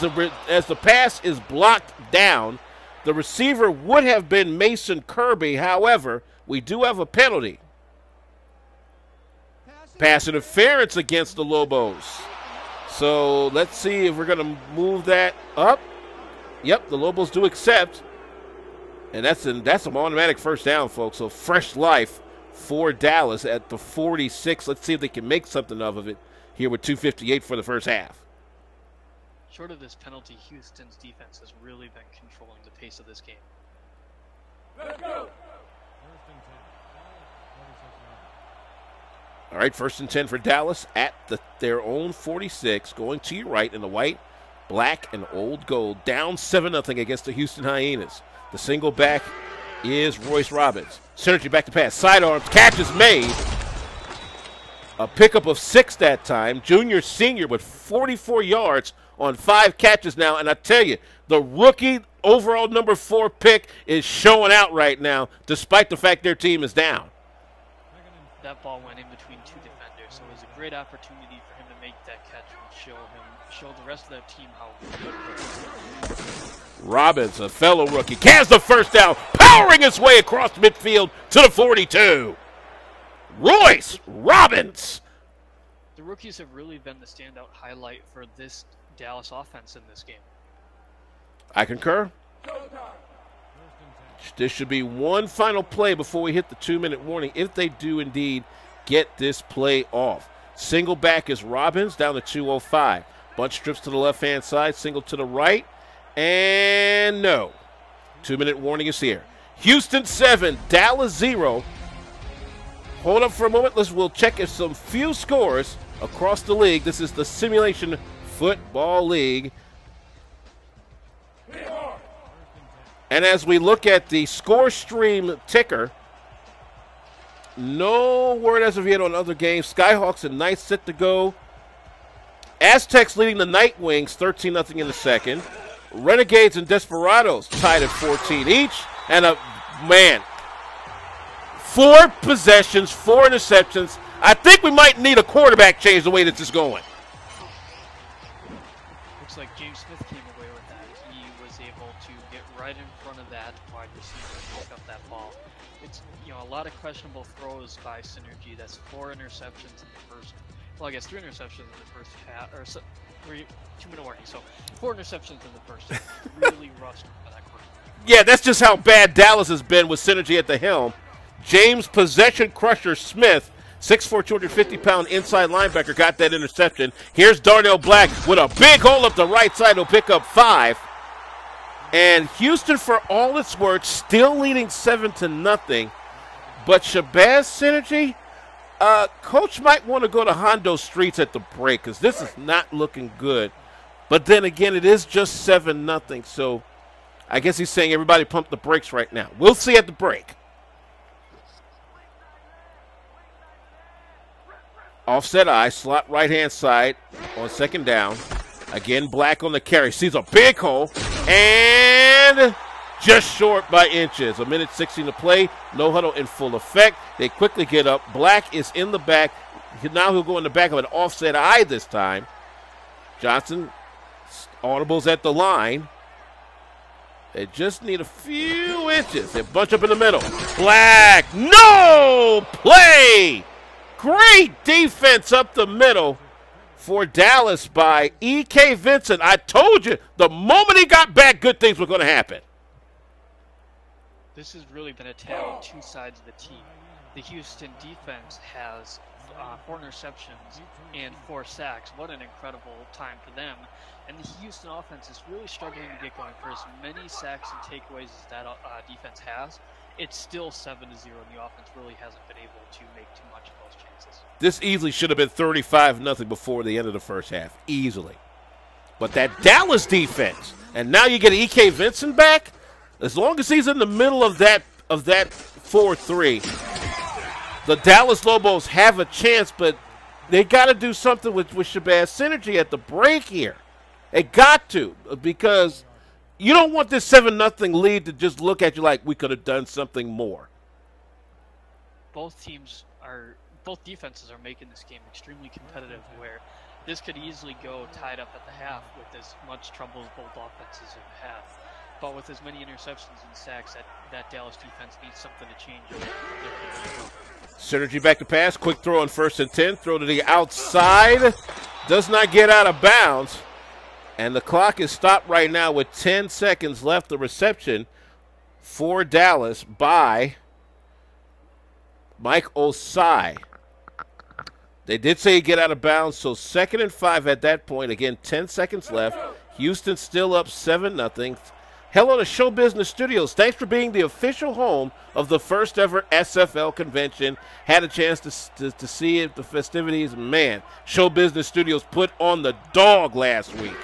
the pass is blocked down. The receiver would have been Mason Kirby. However, we do have a penalty. Pass interference against the Lobos. So let's see if we're going to move that up. Yep, the Lobos do accept. And that's an automatic 1st down, folks. So fresh life for Dallas at the 46. Let's see if they can make something of it here with 2:58 for the 1st half. Short of this penalty, Houston's defense has really been controlling the pace of this game. Let's go. All right, 1st and 10 for Dallas at their own 46, going to your right in the white, black, and old gold. Down 7-0 against the Houston Hyenas. The single back is Royce Robbins. Synergy back to pass. Sidearms. Catch is made. A pickup of 6 that time. Junior Senior with 44 yards on 5 catches now. And I tell you, the rookie overall number 4 pick is showing out right now, despite the fact their team is down. That ball went in between 2 defenders, so it was a great opportunity for him to make that catch and show the rest of their team how good he is. Robbins, a fellow rookie, has the 1st down, powering his way across midfield to the 42. Royce Robbins. The rookies have really been the standout highlight for this Dallas offense in this game. I concur. This should be one final play before we hit the 2-minute warning if they do indeed get this play off. Single back is Robbins down to 205. Bunch strips to the left-hand side, single to the right. And no. 2-minute warning is here. Houston 7, Dallas 0. Hold up for a moment. We'll check if some few scores across the league. This is the Simulation Football League. And as we look at the score stream ticker, no word as of yet on other games. Skyhawks and Knights set to go Aztecs leading the Night Wings 13-0 in the second. Renegades and Desperados tied at 14 each. And man, 4 possessions, 4 interceptions. I think we might need a quarterback change the way this is going. Looks like James Smith came away with that. He was able to get right in front of that wide receiver and pick up that ball. It's, you know, a lot of questionable throws by Synergy. That's 4 interceptions in the first. Well, I guess 3 interceptions in the first half, or 2-minute warning. So 4 interceptions in the first half. Really rushed by that quarterback. Yeah, that's just how bad Dallas has been with Synergy at the helm. James Possession Crusher Smith, 6'4", 250-pound inside linebacker, got that interception. Here's Darnell Black with a big hole up the right side. He'll pick up 5. And Houston, for all its worth, still leading 7-0. But Shabazz Synergy, Coach might want to go to Hondo Streets at the break because this is not looking good. But then again, it is just 7-0. So I guess he's saying everybody pump the brakes right now. We'll see at the break. Offset eye, slot right-hand side on second down. Again, Black on the carry. Sees a big hole, and just short by inches. 1:16 to play. No huddle in full effect. They quickly get up. Black is in the back. Now he'll go in the back of an offset eye this time. Johnson audibles at the line. They just need a few inches. They bunch up in the middle. Black, no play! Great defense up the middle for Dallas by E.K. Vincent. I told you, the moment he got back, good things were going to happen. This has really been a tale of 2 sides of the team. The Houston defense has 4 interceptions and 4 sacks. What an incredible time for them. And the Houston offense is really struggling to get going. For as many sacks and takeaways as that defense has, it's still 7-0, and the offense really hasn't been able to make too much of those chances. This easily should have been 35-0 before the end of the first half, easily. But that Dallas defense, and now you get E.K. Vincent back, as long as he's in the middle of that 4-3, the Dallas Lobos have a chance, but they got to do something with Shabazz Synergy at the break here. They got to, because you don't want this 7-0 lead to just look at you like we could have done something more. Both defenses are making this game extremely competitive, where this could easily go tied up at the half with as much trouble as both offenses have had. But with as many interceptions and sacks, that Dallas defense needs something to change. Synergy back to pass. Quick throw on 1st and 10. Throw to the outside. Does not get out of bounds. And the clock is stopped right now with 10 seconds left. The reception for Dallas by Mike Osai. They did say he'd get out of bounds, so 2nd and 5 at that point. Again, 10 seconds left. Houston still up 7-0. Hello to Show Business Studios. Thanks for being the official home of the first ever SFL convention. Had a chance to see it, the festivities. Man, Show Business Studios put on the dog last week.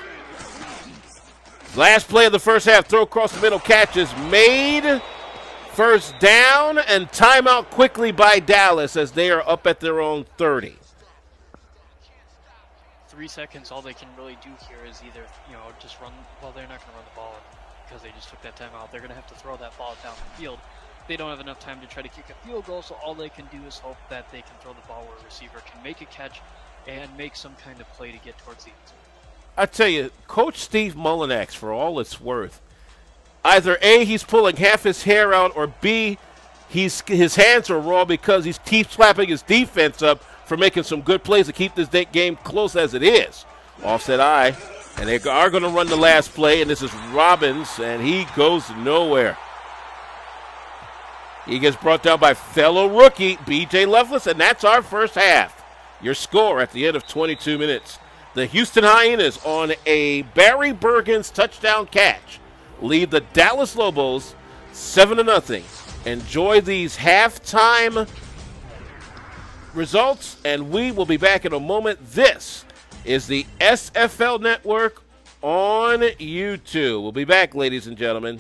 Last play of the first half, throw across the middle, catch is made. First down and timeout quickly by Dallas as they are up at their own 30. 3 seconds, all they can really do here is either, just run. Well, they're not going to run the ball because they just took that timeout. They're going to have to throw that ball down the field. They don't have enough time to try to kick a field goal, so all they can do is hope that they can throw the ball where a receiver can make a catch and make some kind of play to get towards the end zone. I tell you, Coach Steve Mullinax, for all it's worth, either A, he's pulling half his hair out, or B, his hands are raw because he keeps slapping his defense up for making some good plays to keep this game close as it is. Offset eye, and they are going to run the last play, and this is Robbins, and he goes nowhere. He gets brought down by fellow rookie B.J. Loveless, and that's our first half. Your score at the end of 22 minutes. The Houston Hyenas, on a Barry Bergen's touchdown catch, lead the Dallas Lobos 7-0. Enjoy these halftime results, and we will be back in a moment. This is the SFL Network on YouTube. We'll be back, ladies and gentlemen.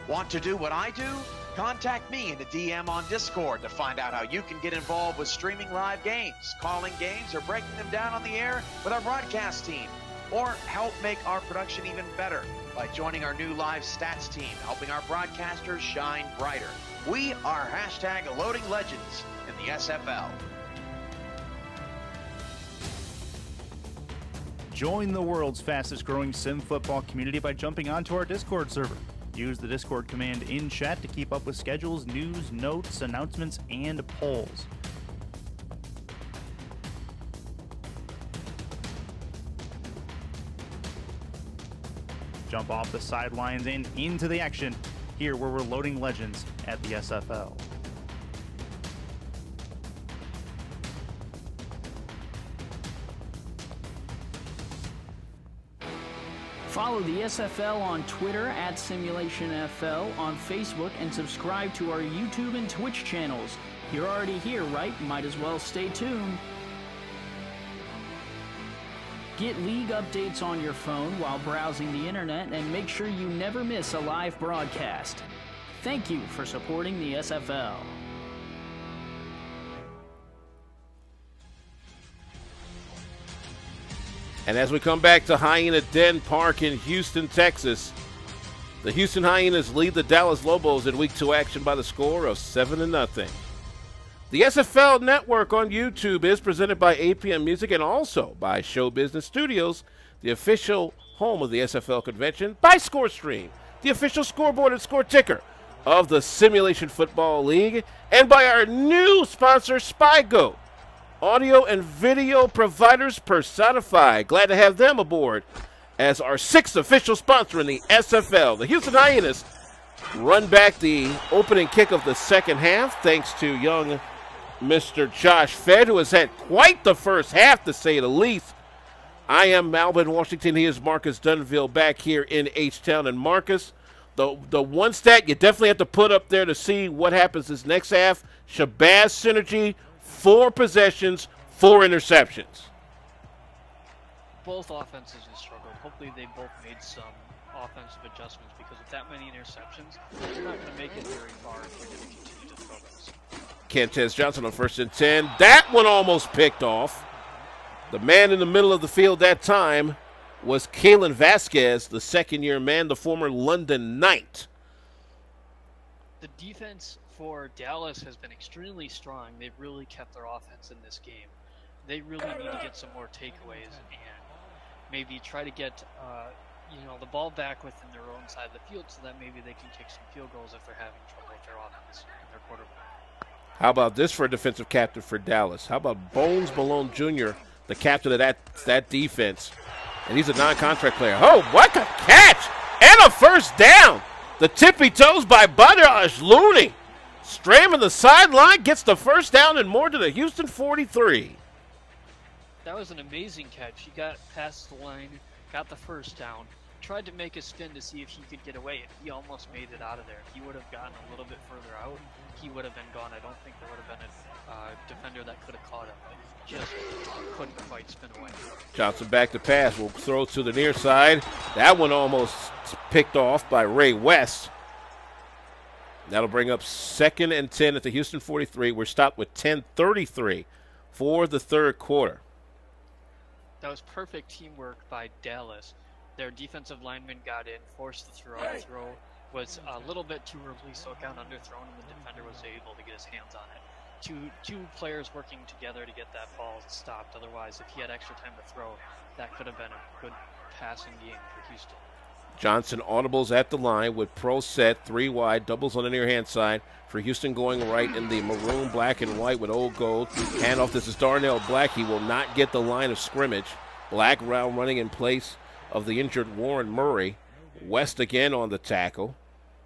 Want to do what I do? Contact me in the DM on Discord to find out how you can get involved with streaming live games, calling games, or breaking them down on the air with our broadcast team. Or help make our production even better by joining our new live stats team, helping our broadcasters shine brighter. We are #Loading Legends in the SFL. Join the world's fastest growing sim football community by jumping onto our Discord server. Use the Discord command in chat to keep up with schedules, news, notes, announcements, and polls. Jump off the sidelines and into the action here where we're loading legends at the SFL. Follow the SFL on Twitter @SimulationFL, on Facebook, and subscribe to our YouTube and Twitch channels. You're already here, right? Might as well stay tuned. Get league updates on your phone while browsing the internet, and make sure you never miss a live broadcast. Thank you for supporting the SFL. And as we come back to Hyena Den Park in Houston, Texas, the Houston Hyenas lead the Dallas Lobos in Week 2 action by the score of 7-0. The SFL Network on YouTube is presented by APM Music and also by Show Business Studios, the official home of the SFL convention, by ScoreStream, the official scoreboard and score ticker of the Simulation Football League, and by our new sponsor, SpyGo, audio and video providers personified. Glad to have them aboard as our 6th official sponsor in the SFL. The Houston Hyenas run back the opening kick of the second half thanks to young Mr. Josh Fedd, who has had quite the first half, to say the least. I am Alvin Washington. He is Marcus Dunhill back here in H-Town. And Marcus, the one stat you definitely have to put up there to see what happens this next half, Shabazz synergy, 4 possessions, 4 interceptions. Both offenses have struggled. Hopefully they both made some offensive adjustments, because with that many interceptions, you're not going to make it very far if you're going to continue to throw those. Kentez Johnson on 1st and 10. That one almost picked off. The man in the middle of the field that time was Kalen Vasquez, the second-year man, the former London Knight. The defense for Dallas has been extremely strong. They've really kept their offense in this game. They really need to get some more takeaways and maybe try to get the ball back within their own side of the field, so that maybe they can kick some field goals if they're having trouble with their offense and their quarterback. How about this for a defensive captain for Dallas? How about Bones Malone Jr., the captain of that defense? And he's a non-contract player. Oh, what a catch! And a first down! The tippy toes by Badaj Looney. Stramming the sideline, gets the first down and more to the Houston 43. That was an amazing catch. He got past the line, got the first down, tried to make a spin to see if he could get away, and he almost made it out of there. If he would have gotten a little bit further out, he would have been gone. I don't think there would have been a defender that could have caught him, but he just couldn't quite spin away. Johnson back to pass. Will throw to the near side. That one almost picked off by Ray West. That'll bring up 2nd and 10 at the Houston 43. We're stopped with 10:33 for the third quarter. That was perfect teamwork by Dallas. Their defensive lineman got in, forced the throw. The throw was a little bit too early, so it got underthrown, and the defender was able to get his hands on it. Two players working together to get that ball stopped. Otherwise, if he had extra time to throw, that could have been a good passing game for Houston. Johnson audibles at the line with pro set, 3 wide, doubles on the near hand side for Houston going right in the maroon, black, and white with old gold. Handoff, this is Darnell Black. He will not get the line of scrimmage. Black round running in place of the injured Warren Murray. West again on the tackle.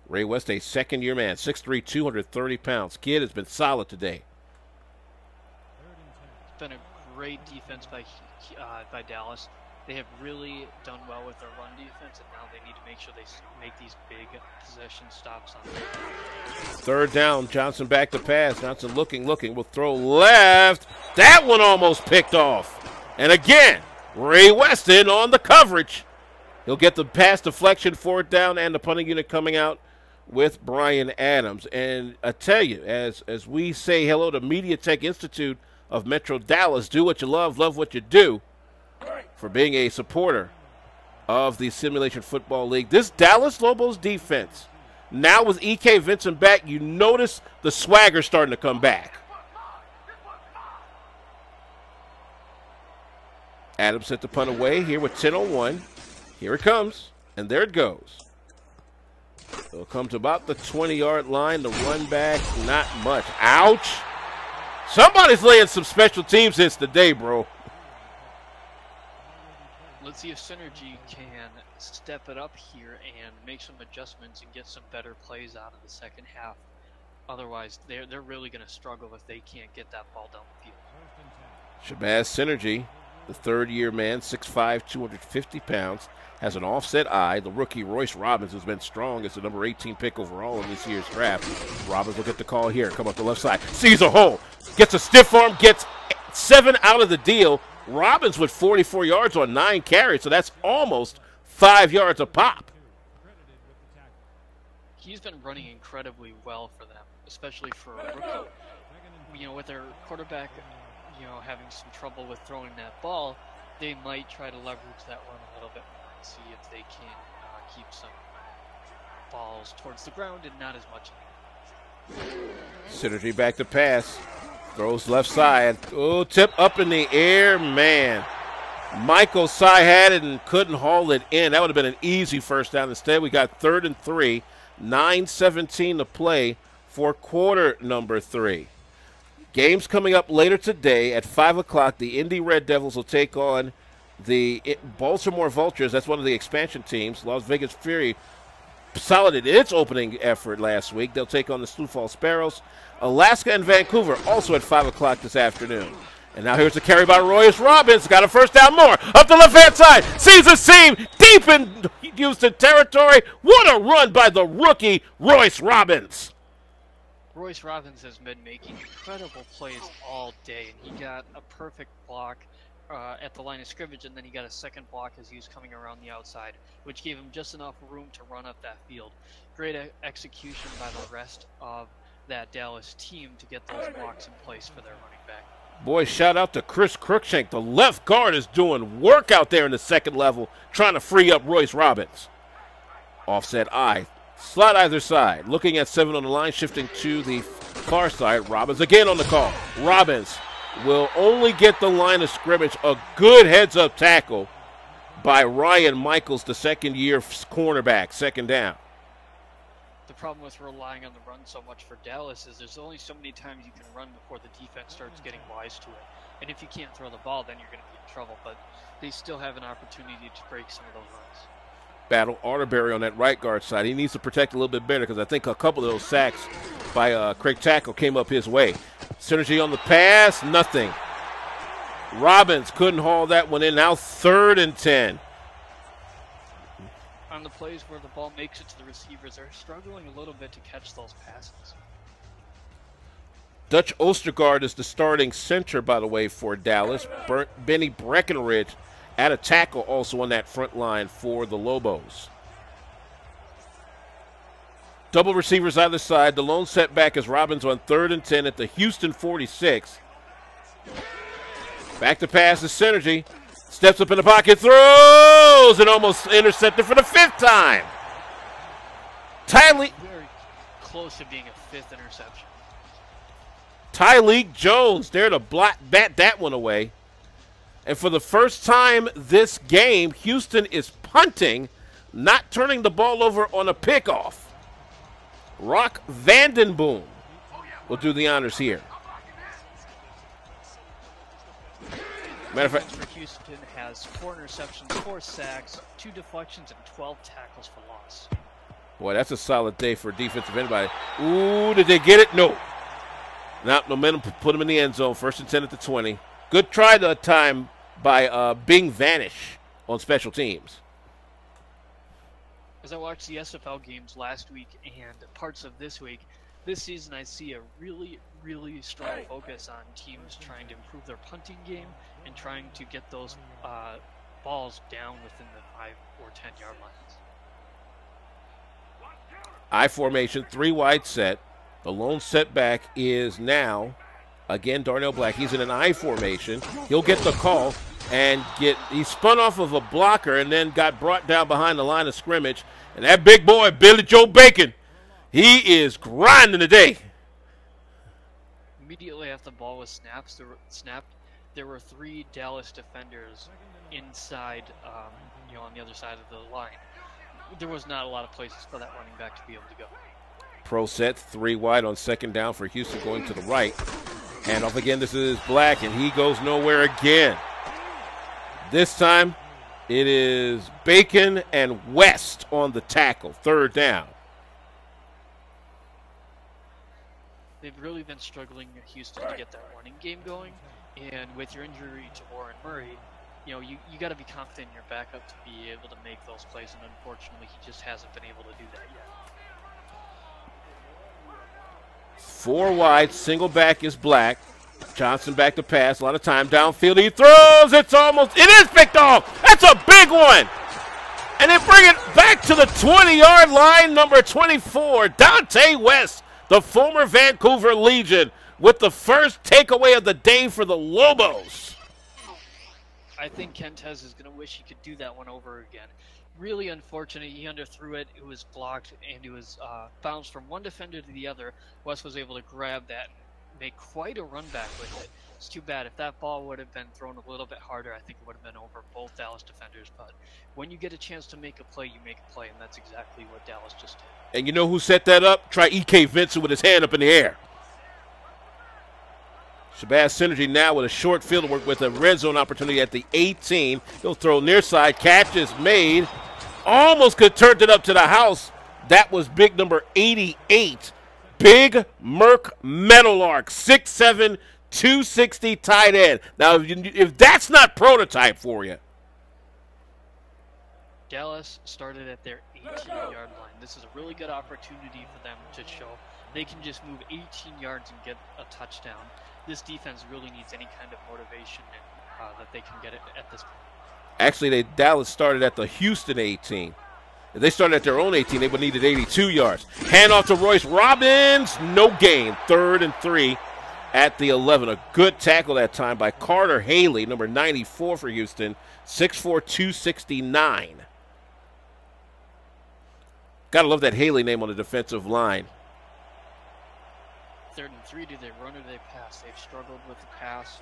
Ray West, a second-year man, 6'3", 230 pounds. Kid has been solid today. It's been a great defense by Dallas. They have really done well with their run defense, and now they need to make sure they make these big possession stops on them. Third down, Johnson back to pass. Johnson looking, will throw left. That one almost picked off. And again, Ray West in on the coverage. He'll get the pass deflection, 4th down, and the punting unit coming out with Brian Adams. And I tell you, as we say hello to Media Tech Institute of Metro Dallas, do what you love what you do, for being a supporter of the Simulation Football League. This Dallas Lobos defense, now with E.K. Vincent back, you notice the swagger starting to come back. Adams set the punt away here with 10:01. Here it comes, and there it goes. It'll come to about the 20-yard line. The run back, not much. Ouch! Somebody's laying some special teams hits today, bro. Let's see if Synergy can step it up here and make some adjustments and get some better plays out of the second half. Otherwise, they're really going to struggle if they can't get that ball down the field. Shabazz Synergy, the third-year man, 6'5", 250 pounds, has an offset eye. The rookie Royce Robbins has been strong as the number 18 pick overall in this year's draft. Robbins will get the call here. Come up the left side. Sees a hole. Gets a stiff arm. Gets 7 out of the deal. Robbins with 44 yards on 9 carries, so that's almost 5 yards a pop. He's been running incredibly well for them, especially for a rookie. You know, with their quarterback, you know, having some trouble with throwing that ball, they might try to leverage that run a little bit more and see if they can keep some balls towards the ground and not as much. Synergy back to pass. Throws left side. Oh, tip up in the air, man. Michael Sy had it and couldn't haul it in. That would have been an easy first down. Instead, we got 3rd and 3, 9:17 to play for quarter number 3. Games coming up later today at 5 o'clock. The Indy Red Devils will take on the Baltimore Vultures. That's one of the expansion teams. Las Vegas Fury solid in its opening effort last week. They'll take on the Sioux Falls Sparrows. Alaska and Vancouver also at 5 o'clock this afternoon. And now here's a carry by Royce Robbins. Got a first down more. Up the left-hand side. Sees a seam deep in Houston territory. What a run by the rookie Royce Robbins. Royce Robbins has been making incredible plays all day, and he got a perfect block at the line of scrimmage, and then he got a second block as he was coming around the outside, which gave him just enough room to run up that field. Great execution by the rest of that Dallas team to get those blocks in place for their running back. Boy, shout out to Chris Cruikshank. The left guard is doing work out there in the second level, trying to free up Royce Robbins. Offset eye. Slot either side. Looking at 7 on the line, shifting to the far side. Robbins again on the call. Robbins will only get the line of scrimmage. A good heads-up tackle by Ryan Michaels, the second-year cornerback. Second down. The problem with relying on the run so much for Dallas is there's only so many times you can run before the defense starts getting wise to it. And if you can't throw the ball, then you're going to be in trouble. But they still have an opportunity to break some of those runs. Battle Arterberry on that right guard side. He needs to protect a little bit better because I think a couple of those sacks by Craig Tackle came up his way. Synergy on the pass, nothing. Robbins couldn't haul that one in. Now 3rd and 10. On the plays where the ball makes it to the receivers, they're struggling a little bit to catch those passes. Dutch Ostergaard is the starting center, by the way, for Dallas. Benny Breckenridge at a tackle also on that front line for the Lobos. Double receivers either side. The lone setback is Robbins on 3rd and 10 at the Houston 46. Back to pass is Synergy. Steps up in the pocket, throws, and almost intercepted for the 5th time. Very close to being a 5th interception. Tyleek Jones there to bat that one away. And for the first time this game, Houston is punting, not turning the ball over on a pickoff. Rock Vandenboom will do the honors here. Matter of fact, for Houston has 4 interceptions, 4 sacks, 2 deflections, and 12 tackles for loss. Boy, that's a solid day for defensive anybody. Ooh, did they get it? No. Not momentum, put him in the end zone. 1st and 10 at the 20. Good try that time by Bing Vanish on special teams. As I watched the SFL games last week and parts of this week, this season I see a really strong focus on teams trying to improve their punting game and trying to get those balls down within the 5 or 10 yard lines. I formation, 3 wide set. The lone setback is now, again, Darnell Black. He's in an I formation. He'll get the call and he spun off of a blocker and then got brought down behind the line of scrimmage. And that big boy, Billy Joe Bacon, he is grinding today. Immediately after the ball was snapped, there were 3 Dallas defenders inside, on the other side of the line. There was not a lot of places for that running back to be able to go. Pro set, 3 wide on second down for Houston going to the right. Handoff again, this is Black, and he goes nowhere again. This time, it is Bacon and West on the tackle, 3rd down. They've really been struggling in Houston to get that running game going, and with your injury to Warren Murray, you got to be confident in your backup to be able to make those plays, and unfortunately, he just hasn't been able to do that yet. 4 wide, single back is Black. Johnson back to pass, a lot of time downfield. He throws, it is picked off. That's a big one. And they bring it back to the 20-yard line, number 24, Dante West, the former Vancouver Legion, with the first takeaway of the day for the Lobos. I think Kentez is going to wish he could do that one over again. Really unfortunate. He underthrew it. It was blocked, and it was bounced from one defender to the other. West was able to grab that and make quite a run back with it. It's too bad. If that ball would have been thrown a little bit harder, I think it would have been over both Dallas defenders. But when you get a chance to make a play, you make a play, and that's exactly what Dallas just did. And you know who set that up? Try E.K. Vincent with his hand up in the air. Shabazz Synergy now with a short field work with a red zone opportunity at the 18. He'll throw near side. Catch is made. Almost could have turned it up to the house. That was big number 88. Big Merc Meadowlark, 6'7", 260 tight end. Now, if that's not prototype for you. Dallas started at their 18-yard line. This is a really good opportunity for them to show they can just move 18 yards and get a touchdown. This defense really needs any kind of motivation that they can get it at this point. Actually, Dallas started at the Houston 18. If they started at their own 18, they would have needed 82 yards. Handoff to Royce Robbins, no gain. 3rd and 3 at the 11. A good tackle that time by Carter Haley, number 94 for Houston, 6'4", 269. Gotta love that Haley name on the defensive line. 3rd and 3, do they run or do they pass? They've struggled with the pass.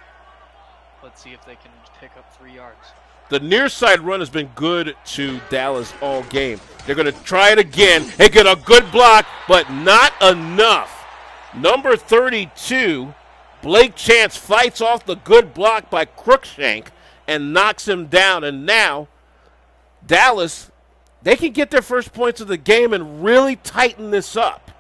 Let's see if they can pick up 3 yards. The near side run has been good to Dallas all game. They're going to try it again. They get a good block, but not enough. Number 32, Blake Chance fights off the good block by Crookshank and knocks him down. And now Dallas, they can get their first points of the game and really tighten this up.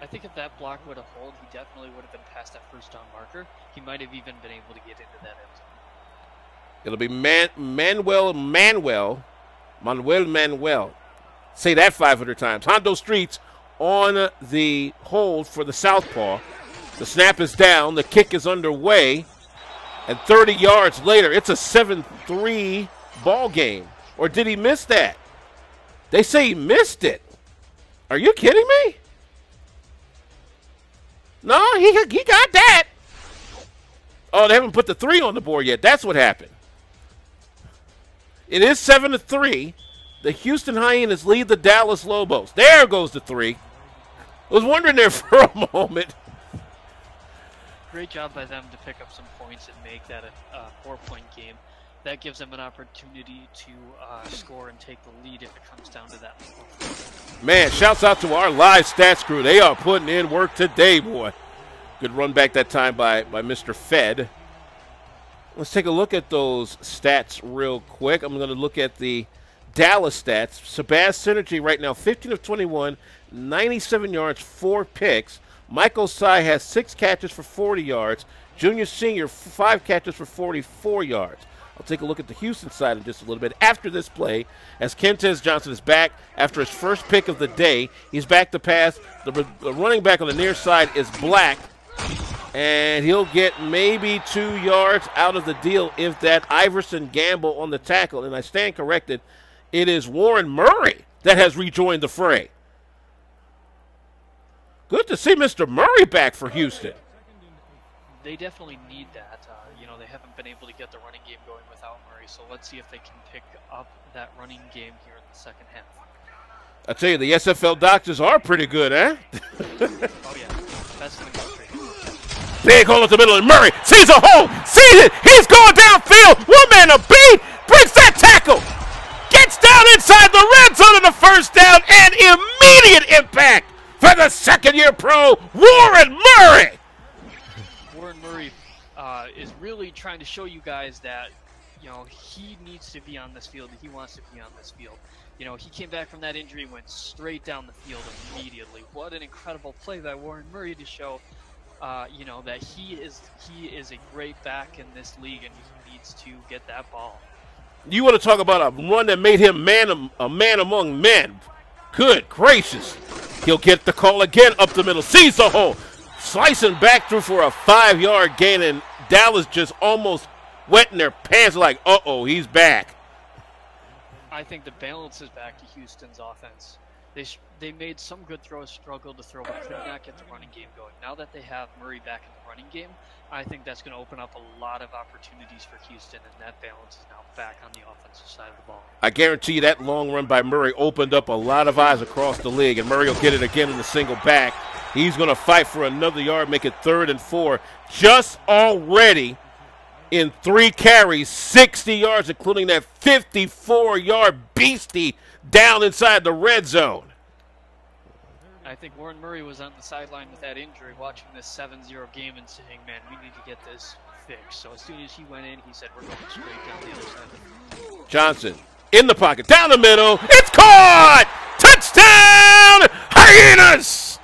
I think if that block would have held, he definitely would have been past that first down marker. He might have even been able to get into that end zone. It'll be Manuel. Say that 500 times. Hondo Streets on the hold for the southpaw. The snap is down. The kick is underway. And 30 yards later, it's a 7-3 ball game. Or did he miss that? They say he missed it. Are you kidding me? No, he got that. Oh, they haven't put the 3 on the board yet. That's what happened. It is 7-3. The Houston Hyenas lead the Dallas Lobos. There goes the 3. I was wondering there for a moment. Great job by them to pick up some points and make that a 4-point game. That gives them an opportunity to score and take the lead if it comes down to that. Man, shouts out to our live stats crew. They are putting in work today, boy. Good run back that time by Mr. Fed. Let's take a look at those stats real quick. I'm going to look at the Dallas stats. Shabazz Synergy right now, 15 of 21, 97 yards, 4 picks. Michael Sy has 6 catches for 40 yards. Junior Senior, 5 catches for 44 yards. I'll take a look at the Houston side in just a little bit after this play as Kentez Johnson is back after his first pick of the day. He's back to pass. The running back on the near side is Black. And he'll get maybe 2 yards out of the deal if that Iverson Gamble on the tackle. And I stand corrected. It is Warren Murray that has rejoined the fray. Good to see Mr. Murray back for Houston. They definitely need that. They haven't been able to get the running game going without Murray, so let's see if they can pick up that running game here in the second half. I tell you, the SFL doctors are pretty good, eh? Oh, yeah. Best in the country. Big hole at the middle, and Murray sees a hole, sees it. He's going downfield. One man to beat. Breaks that tackle. Gets down inside the red zone in the first down, and immediate impact for the second-year pro, Warren Murray. Warren Murray is really trying to show you guys that, he needs to be on this field. He wants to be on this field. He came back from that injury, went straight down the field immediately. What an incredible play by Warren Murray to show, that he is a great back in this league, and he needs to get that ball. You want to talk about a run that made him a man among men. Good gracious. He'll get the call again up the middle. Sees the hole. Slicing back through for a 5-yard gain, and Dallas just almost wetting their pants like, uh-oh, he's back. I think the balance is back to Houston's offense. They made some good throws, struggled to throw, but could not get the running game going. Now that they have Murray back in the running game, I think that's going to open up a lot of opportunities for Houston, and that balance is now back on the offensive side of the ball. I guarantee you that long run by Murray opened up a lot of eyes across the league, and Murray will get it again in the single back. He's going to fight for another yard, make it 3rd and 4. Just already in 3 carries, 60 yards, including that 54-yard beastie down inside the red zone. I think Warren Murray was on the sideline with that injury, watching this 7-0 game and saying, man, we need to get this fixed. So as soon as he went in, he said, we're going straight down the other side of the field. Johnson in the pocket, down the middle. It's caught! Touchdown, Hyenas!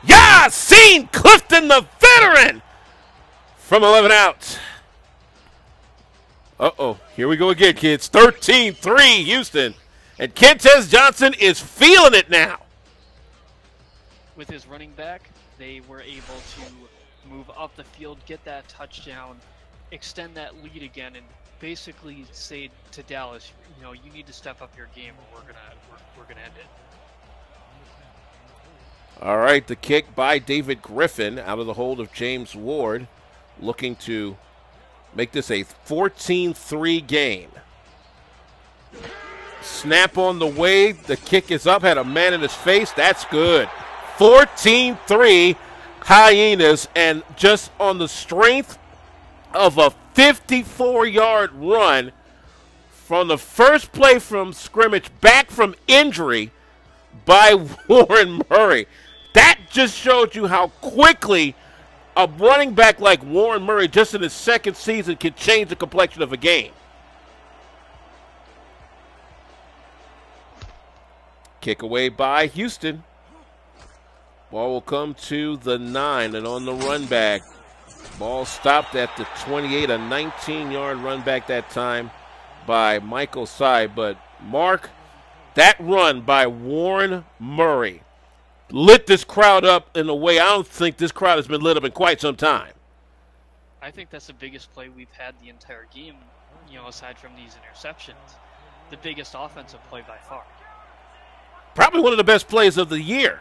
Yassine Clifton, the veteran, from 11 out. Uh-oh, here we go again, kids. 13-3 Houston. And Kentez Johnson is feeling it now. With his running back, they were able to move up the field, get that touchdown, extend that lead again, and basically say to Dallas, you need to step up your game, or we're gonna end it. All right, the kick by David Griffin out of the hold of James Ward, looking to make this a 14-3 game. Snap on the way. The kick is up. Had a man in his face. That's good. 14-3 Hyenas, and just on the strength of a 54-yard run from the first play from scrimmage back from injury by Warren Murray. That just showed you how quickly a running back like Warren Murray, just in his second season, can change the complexion of a game. Kick away by Houston. Ball will come to the 9, and on the run back, ball stopped at the 28, a 19-yard run back that time by Michael Sy. But, Mark, that run by Warren Murray lit this crowd up in a way I don't think this crowd has been lit up in quite some time. I think that's the biggest play we've had the entire game, aside from these interceptions. The biggest offensive play by far. Probably one of the best plays of the year.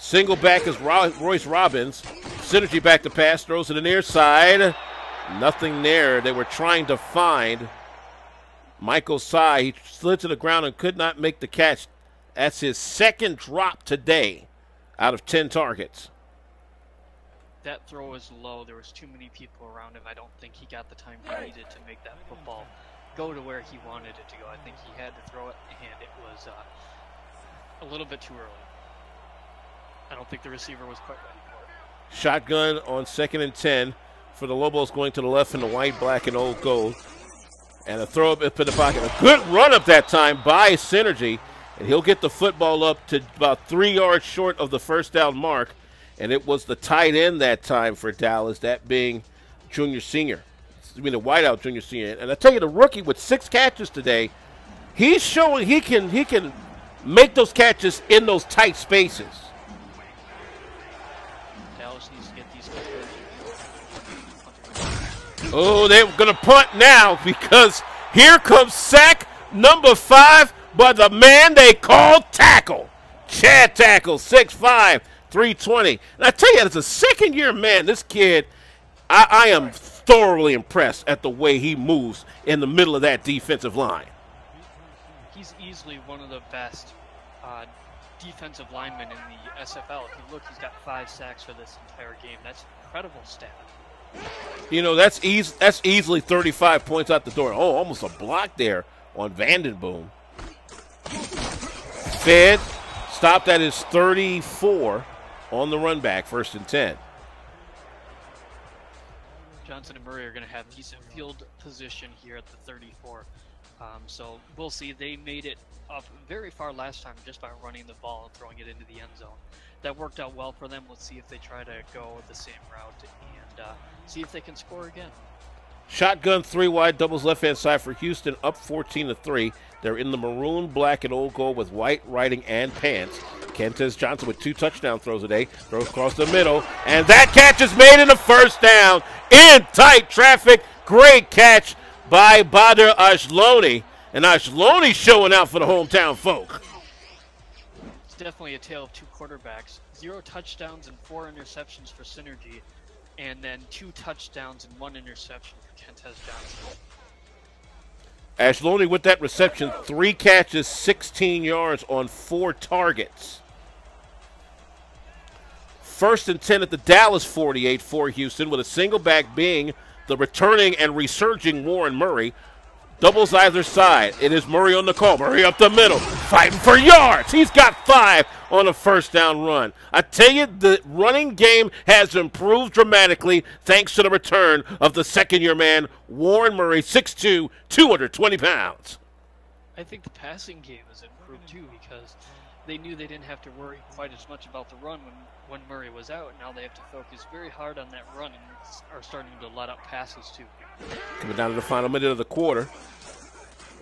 Single back is Royce Robbins. Synergy back to pass, throws to the near side. Nothing there. They were trying to find Michael Sy. He slid to the ground and could not make the catch. That's his second drop today out of 10 targets. That throw was low. There was too many people around him. I don't think he got the time he needed to make that football go to where he wanted it to go. I think he had to throw it, and it was a little bit too early. I don't think the receiver was quite ready for it. Shotgun on 2nd and 10 for the Lobos, going to the left in the white, black, and old gold. And a throw up in the pocket. A good run up that time by Synergy. And he'll get the football up to about 3 yards short of the first down mark. And it was the tight end that time for Dallas, that being the wideout junior senior. And I tell you, the rookie with 6 catches today, he's showing he can make those catches in those tight spaces. Dallas needs to get these kickers. Oh, they're going to punt now because here comes sack number 5 by the man they call Tackle. Chad Tackle, 6'5", 320. And I tell you, as a second-year man, this kid, I am thoroughly impressed at the way he moves in the middle of that defensive line. He's easily one of the best defensive linemen in the SFL. If you look, he's got 5 sacks for this entire game. That's an incredible stat. You know, that's easily 35 points out the door. Oh, almost a block there on Vandenboom. Fed stopped at his 34 on the run back, 1st and 10. Johnson and Murray are going to have decent field position here at the 34. So we'll see. They made it up very far last time just by running the ball and throwing it into the end zone. That worked out well for them. Let's see if they try to go the same route and see if they can score again. Shotgun 3 wide, doubles left-hand side for Houston, up 14-3. They're in the maroon, black, and old gold with white writing and pants. Kentez Johnson with 2 touchdown throws today. Throws across the middle, and that catch is made in the first down. In tight traffic. Great catch by Badr Ashloni. And Ashloni showing out for the hometown folk. It's definitely a tale of 2 quarterbacks. 0 touchdowns and 4 interceptions for Synergy. And then 2 touchdowns and 1 interception for Kentez Johnson. Ashloni with that reception, 3 catches, 16 yards on 4 targets. 1st and 10 at the Dallas 48 for Houston, with a single back being the returning and resurging Warren Murray. Doubles either side. It is Murray on the call. Murray up the middle, fighting for yards. He's got 5 on a first down run. I tell you, the running game has improved dramatically thanks to the return of the second-year man, Warren Murray, 6'2", 220 pounds. I think the passing game has improved too because they knew they didn't have to worry quite as much about the run when Murray was out. Now they have to focus very hard on that run and are starting to let up passes too. Coming down to the final minute of the quarter.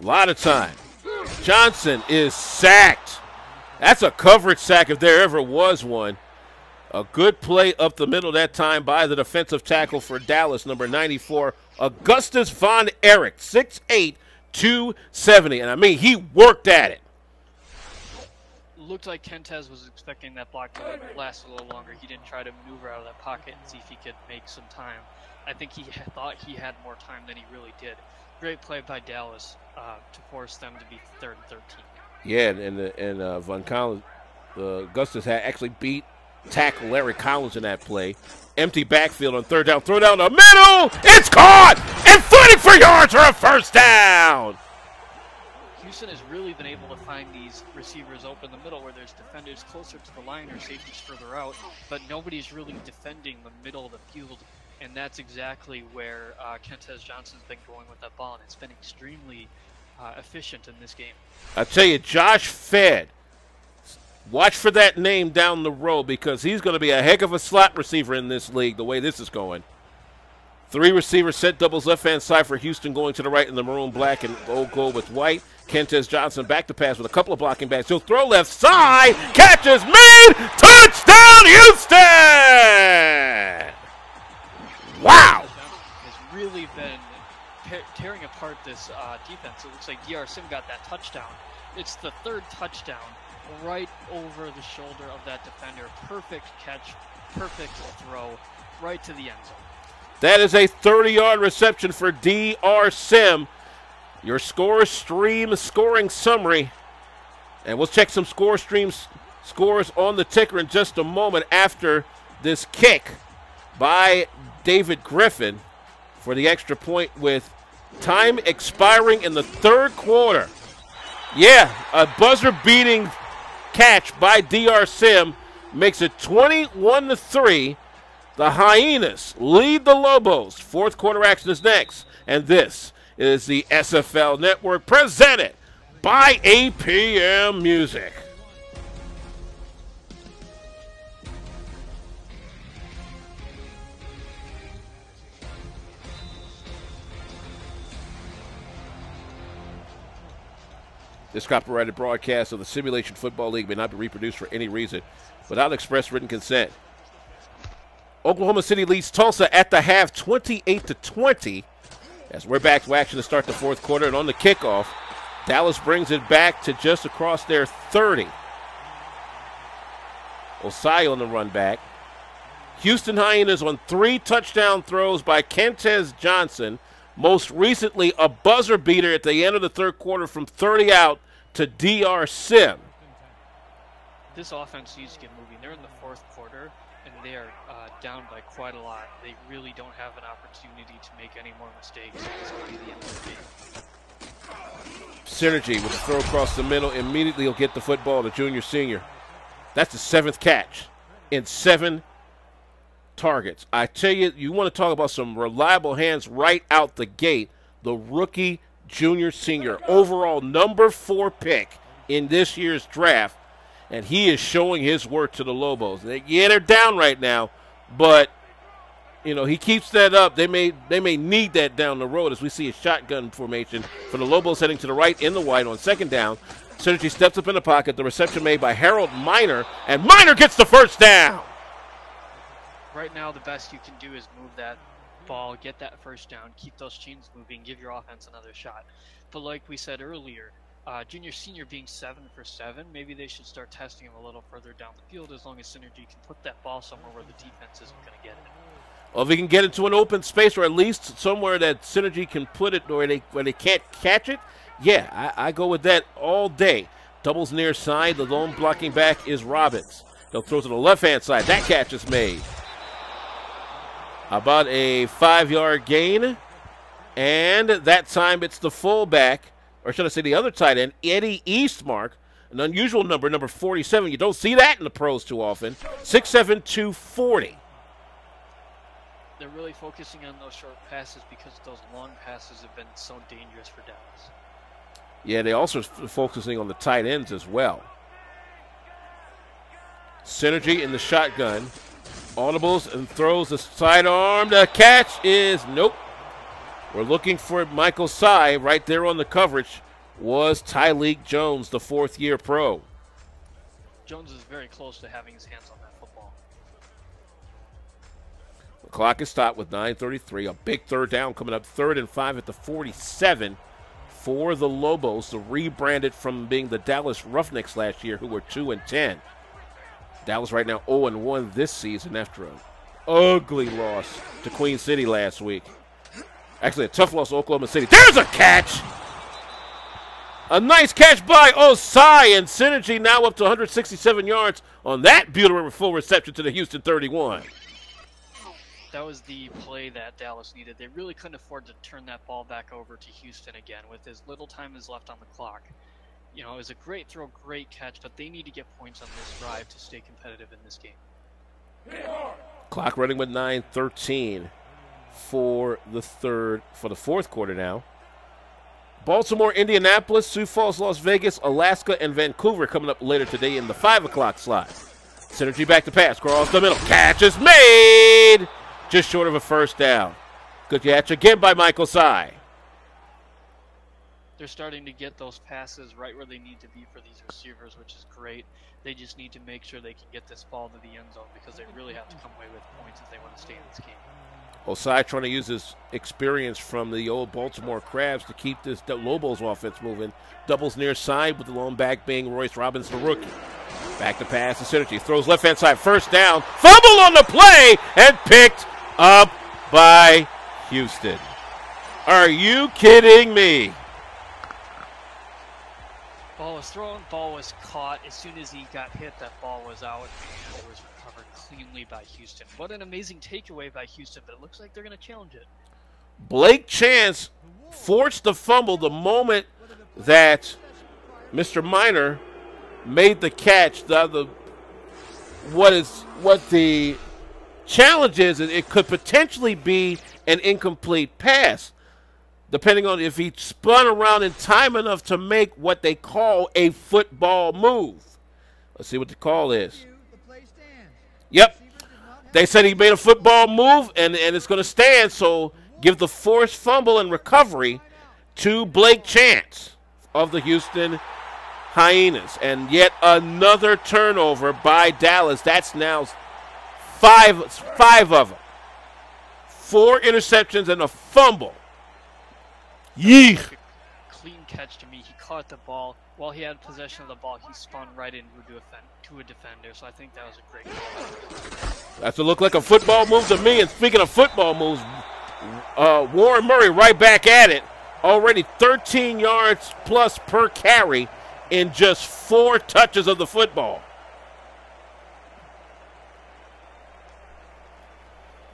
A lot of time. Johnson is sacked. That's a coverage sack if there ever was one. A good play up the middle that time by the defensive tackle for Dallas, number 94, Augustus Von Erich, 6'8", 270. And I mean, he worked at it. Looked like Kentez was expecting that block to last a little longer. He didn't try to maneuver out of that pocket and see if he could make some time. I think he thought he had more time than he really did. Great play by Dallas to force them to be 3rd and 13. Yeah, and Von Collins, Augustus had actually beat tackle Larry Collins in that play. Empty backfield on 3rd down. Throw down the middle. It's caught and fighting for yards for a first down. Houston has really been able to find these receivers open the middle where there's defenders closer to the line or safeties further out, but nobody's really defending the middle of the field, and that's exactly where Kentez Johnson's been going with that ball, and it's been extremely efficient in this game. I tell you, Josh Fed, watch for that name down the road because he's going to be a heck of a slot receiver in this league the way this is going. 3 receivers set, doubles left-hand side for Houston going to the right in the maroon, black, and old gold with white. Kentez Johnson back to pass with a couple of blocking backs. He'll throw left side. Catch is made. Touchdown, Houston! Wow. Has really been tearing apart this defense. It looks like DR Sim got that touchdown. It's the 3rd touchdown right over the shoulder of that defender. Perfect catch, perfect throw right to the end zone. That is a 30-yard reception for DR Sim. Your score stream scoring summary. And we'll check some score streams scores on the ticker in just a moment after this kick by David Griffin for the extra point with time expiring in the 3rd quarter. Yeah, a buzzer-beating catch by DR Sim makes it 21-3. The Hyenas lead the Lobos. 4th quarter action is next. And this is the SFL Network presented by APM Music. This copyrighted broadcast of the Simulation Football League may not be reproduced for any reason without express written consent. Oklahoma City leads Tulsa at the half, 28-20. As we're back to action to start the 4th quarter, and on the kickoff, Dallas brings it back to just across their 30. Osai on the run back. Houston Hyenas on 3 touchdown throws by Kentez Johnson. Most recently, a buzzer beater at the end of the third quarter from 30 out to D.R. Sim. This offense needs to get moving. They're in the fourth quarter, and they are down by quite a lot. They really don't have an opportunity to make any more mistakes. It's going to be the end of the game. Synergy with a throw across the middle. Immediately he'll get the football to junior senior. That's the 7th catch in 7 targets. I tell you, you want to talk about some reliable hands right out the gate. The rookie junior senior, overall number 4 pick in this year's draft, and he is showing his worth to the Lobos. They're down right now, but he keeps that up. They may need that down the road as we see a shotgun formation for the Lobos heading to the right in the white on 2nd down. Synergy steps up in the pocket. The reception made by Harold Miner, and Miner gets the first down. Right now, the best you can do is move that ball, get that first down, keep those chains moving, give your offense another shot. But like we said earlier, junior senior being 7 for 7, maybe they should start testing him a little further down the field as long as Synergy can put that ball somewhere where the defense isn't going to get it. Well, if he can get into an open space or at least somewhere that Synergy can put it where they can't catch it, yeah, I go with that all day. Doubles near side. The lone blocking back is Robbins. They'll throw to the left-hand side. That catch is made. About a 5-yard gain. And that time it's the fullback, or should I say the other tight end, Eddie Eastmark, an unusual number 47. You don't see that in the pros too often. 6'7", 240. They're really focusing on those short passes because those long passes have been so dangerous for Dallas. Yeah, they also focusing on the tight ends as well. Synergy in the shotgun. Audibles and throws the sidearm. The catch is nope. We're looking for Michael Sy. Right there on the coverage was Tyleek Jones, the 4th-year pro. Jones is very close to having his hands on that football. The clock is stopped with 9:33. A big 3rd down coming up, 3rd and 5 at the 47 for the Lobos, the rebranded from being the Dallas Roughnecks last year, who were 2-10. Dallas right now 0-1 this season after an ugly loss to Queen City last week. Actually, a tough loss to Oklahoma City. There's a catch! A nice catch by Osai, and Synergy now up to 167 yards on that beautiful reception to the Houston 31. That was the play that Dallas needed. They really couldn't afford to turn that ball back over to Houston again with as little time as left on the clock. It was a great throw, great catch, but they need to get points on this drive to stay competitive in this game. Clock running with 9:13 for the 4th quarter now. Baltimore, Indianapolis, Sioux Falls, Las Vegas, Alaska, and Vancouver coming up later today in the 5 o'clock slot. Synergy back to pass, across the middle. Catch is made! Just short of a first down. Good catch again by Michael Sy. They're starting to get those passes right where they need to be for these receivers, which is great. They just need to make sure they can get this ball to the end zone because they really have to come away with points if they want to stay in this game. Osai trying to use his experience from the old Baltimore Crabs to keep this Lobos offense moving. Doubles near side with the lone back being Royce Robbins, the rookie. Back to pass to Synergy. Throws left-hand side. First down. Fumble on the play and picked up by Houston. Are you kidding me? Ball was thrown, ball was caught. As soon as he got hit, that ball was out, and it was recovered cleanly by Houston. What an amazing takeaway by Houston, but it looks like they're going to challenge it. Blake Chance forced the fumble the moment that Mr. Miner made the catch. What the challenge is it could potentially be an incomplete pass, depending on if he spun around in time enough to make what they call a football move. Let's see what the call is. Yep. They said he made a football move, and it's going to stand, so give the forced fumble and recovery to Blake Chance of the Houston Hyenas. And yet another turnover by Dallas. That's now five of them. 4 interceptions and a fumble. Yeesh. clean catch to me. He caught the ball. While he had possession of the ball, he spun right into a defender. So I think that was a great call. That's to look like a football move to me. And speaking of football moves, Warren Murray right back at it. Already 13 yards plus per carry in just 4 touches of the football.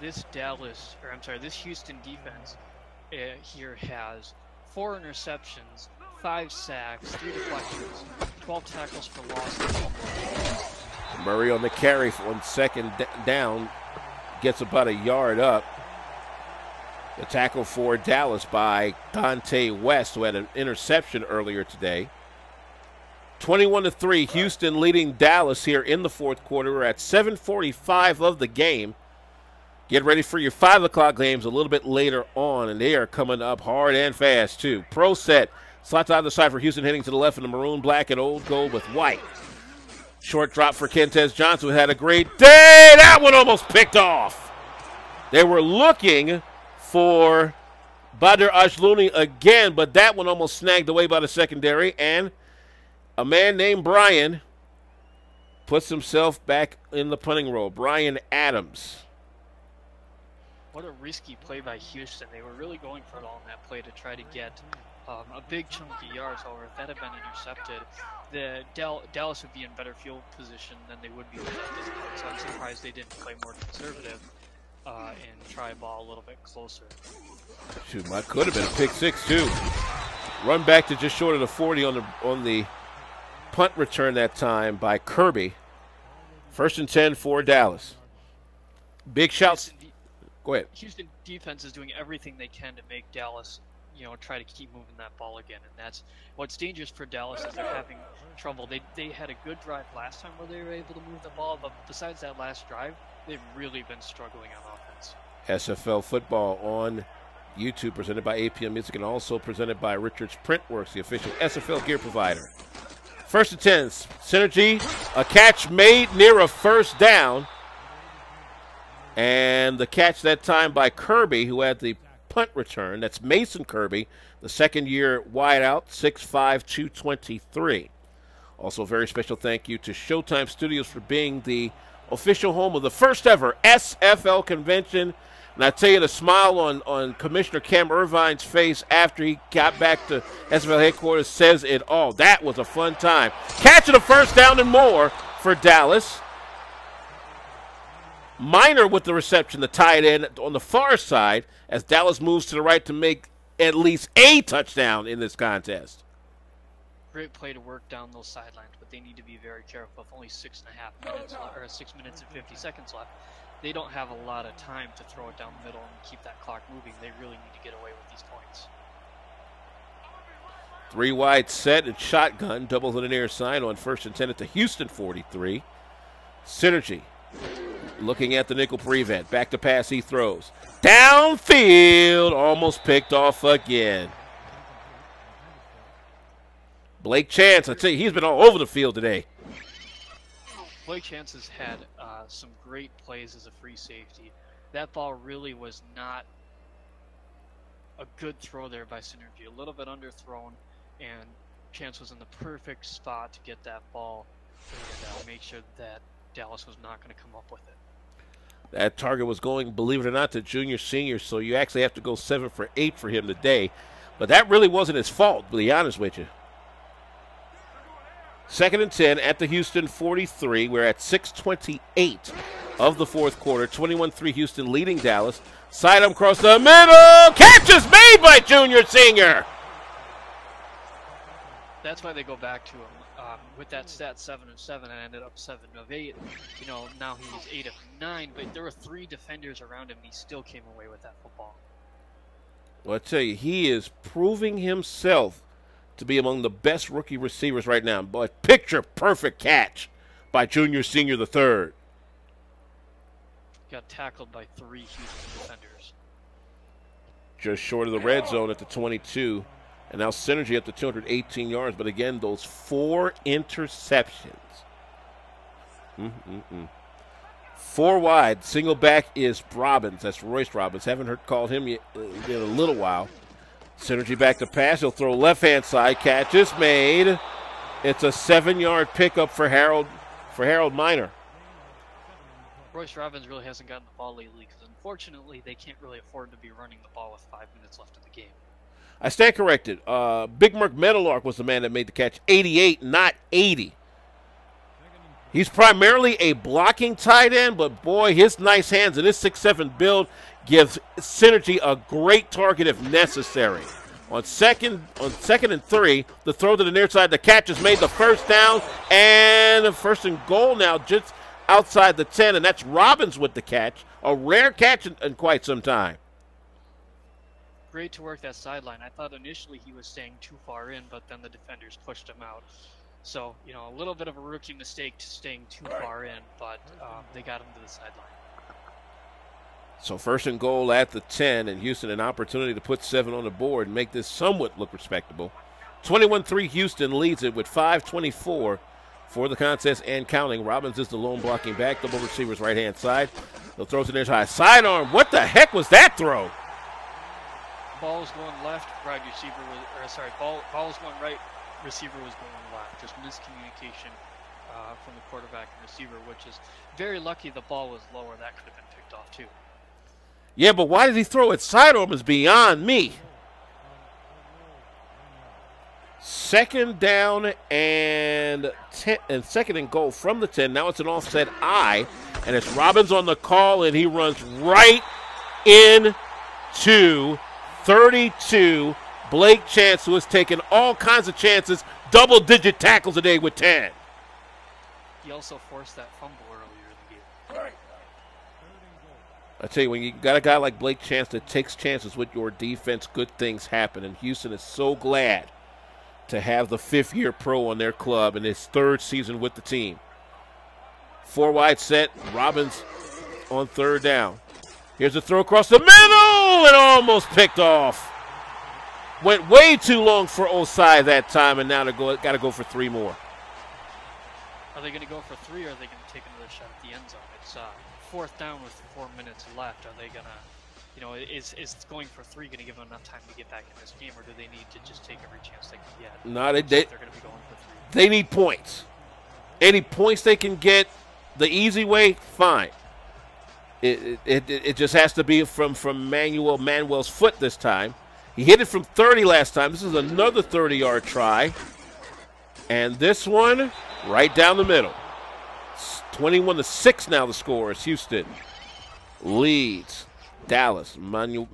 This Houston defense here has 4 interceptions, 5 sacks, 3 deflections, 12 tackles for loss. Murray on the carry on second down gets about a yard up. The tackle for Dallas by Dante West, who had an interception earlier today. 21-3, Houston leading Dallas here in the fourth quarter. We're at 7:45 of the game. Get ready for your 5 o'clock games a little bit later on, and they are coming up hard and fast, too. Pro set. Slots out the side for Houston, heading to the left in the maroon, black, and old gold with white. Short drop for Kentez Johnson, who had a great day. That one almost picked off. They were looking for Badr Ajlouni again, but that one almost snagged away by the secondary, and a man named Brian puts himself back in the punting role. Brian Adams. What a risky play by Houston. They were really going for it all in that play to try to get a big chunk of yards. However, if that had been intercepted, Dallas would be in better field position than they would be at this point. So I'm surprised they didn't play more conservative and try ball a little bit closer. Shoot, that could have been a pick six, too. Run back to just short of the 40 on the punt return that time by Kirby. 1st and 10 for Dallas. Big shouts. Go ahead. Houston defense is doing everything they can to make Dallas, try to keep moving that ball again. And that's what's dangerous for Dallas is they're having trouble. They had a good drive last time where they were able to move the ball, but besides that last drive, they've really been struggling on offense. SFL football on YouTube, presented by APM Music, and also presented by Richards Printworks, the official SFL gear provider. 1st and 10, Synergy, a catch made near a first down. And the catch that time by Kirby, who had the punt return. That's Mason Kirby, the second-year wideout, 6'5", 223. Also, a very special thank you to Showtime Studios for being the official home of the first-ever SFL convention. And I tell you, the smile on Commissioner Cam Irvine's face after he got back to SFL headquarters says it all. That was a fun time. Catching a first down and more for Dallas. Minor with the reception, the tight end on the far side, as Dallas moves to the right to make at least a touchdown in this contest. Great play to work down those sidelines, but they need to be very careful. With only 6 minutes or 6 minutes and 50 seconds left, they don't have a lot of time to throw it down the middle and keep that clock moving. They really need to get away with these points. 3 wide set and shotgun, double to the near side on 1st and 10 at the Houston 43. Synergy. Looking at the nickel prevent. Back to pass, he throws. Downfield, almost picked off again. Blake Chance, I tell you, he's been all over the field today. Blake Chance has had some great plays as a free safety. That ball really was not a good throw there by Synergy. A little bit underthrown, and Chance was in the perfect spot to get that ball and make sure that Dallas was not going to come up with it. That target was going, believe it or not, to junior senior, so you actually have to go 7 for 8 for him today. But that really wasn't his fault, to be honest with you. 2nd and 10 at the Houston 43. We're at 6:28 of the fourth quarter. 21-3 Houston leading Dallas. Sidearm across the middle. Catch is made by junior senior. That's why they go back to him. With that stat 7 of 7 and ended up 7 of 8. Now he's 8 of 9, but there were 3 defenders around him and he still came away with that football. Well, I tell you, he is proving himself to be among the best rookie receivers right now. But picture perfect catch by junior senior the third. Got tackled by 3 Houston defenders. Just short of the red zone at the 22. And now Synergy up to 218 yards. But again, those 4 interceptions. 4 wide. Single back is Robbins. That's Royce Robbins. Haven't called him yet in a little while. Synergy back to pass. He'll throw left-hand side. Catch is made. It's a 7-yard pickup for Harold Miner. Royce Robbins really hasn't gotten the ball lately because unfortunately they can't really afford to be running the ball with 5 minutes left in the game. I stand corrected. Big Merc Meadowlark was the man that made the catch. 88, not 80. He's primarily a blocking tight end, but boy, his nice hands and his 6'7" build gives Synergy a great target if necessary. On second and 3, the throw to the near side, the catch is made, the first down, and first and goal now just outside the 10, and that's Robbins with the catch. A rare catch in quite some time. Great to work that sideline. I thought initially he was staying too far in, but then the defenders pushed him out. So, you know, a little bit of a rookie mistake staying too far in, but they got him to the sideline. So first and goal at the 10, and Houston an opportunity to put 7 on the board and make this somewhat look respectable. 21-3 Houston leads it with 5:24 for the contest and counting. Robbins is the lone blocking back, double receivers right-hand side. He'll throw it in high. Sidearm, what the heck was that throw? Ball was going left, right receiver was, ball was going right, receiver was going left. Just miscommunication from the quarterback and receiver, which is very lucky the ball was lower. That could have been picked off too. Yeah, but why did he throw it sidearm is beyond me. Second down and 10, and second and goal from the 10. Now it's an offset I, and it's Robbins on the call, and he runs right into 32. Blake Chance, who has taken all kinds of chances, double-digit tackles a day with 10. He also forced that fumble earlier in the game. I tell you, when you got a guy like Blake Chance that takes chances with your defense, good things happen. And Houston is so glad to have the 5th-year pro on their club in his 3rd season with the team. 4 wide set, Robbins on 3rd down. Here's a throw across the middle and almost picked off. Went way too long for Osai that time, and now got to go for 3 more. Are they going to go for 3, or are they going to take another shot at the end zone? It's 4th down with 4 minutes left. Are they going to, you know, is going for 3 going to give them enough time to get back in this game, or do they need to just take every chance they can get? No, they're going to be going for 3. They need points. Any points they can get the easy way, fine. It just has to be from Manuel's foot this time. He hit it from 30 last time. This is another 30-yard try. And this one, right down the middle. 21-6 now the score as Houston leads Dallas. Manuel.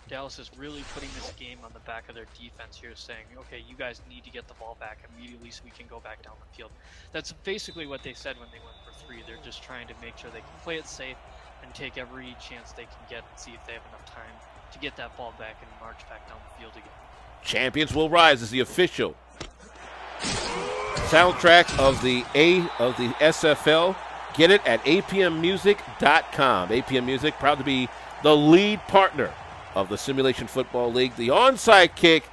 Dallas is really putting this game on the back of their defense here, saying, okay, you guys need to get the ball back immediately so we can go back down the field. That's basically what they said when they went for 3. They're just trying to make sure they can play it safe and take every chance they can get and see if they have enough time to get that ball back and march back down the field again. Champions Will Rise is the official soundtrack of the SFL. Get it at apmmusic.com. APM Music, proud to be the lead partner of the Simulation Football League. The onside kick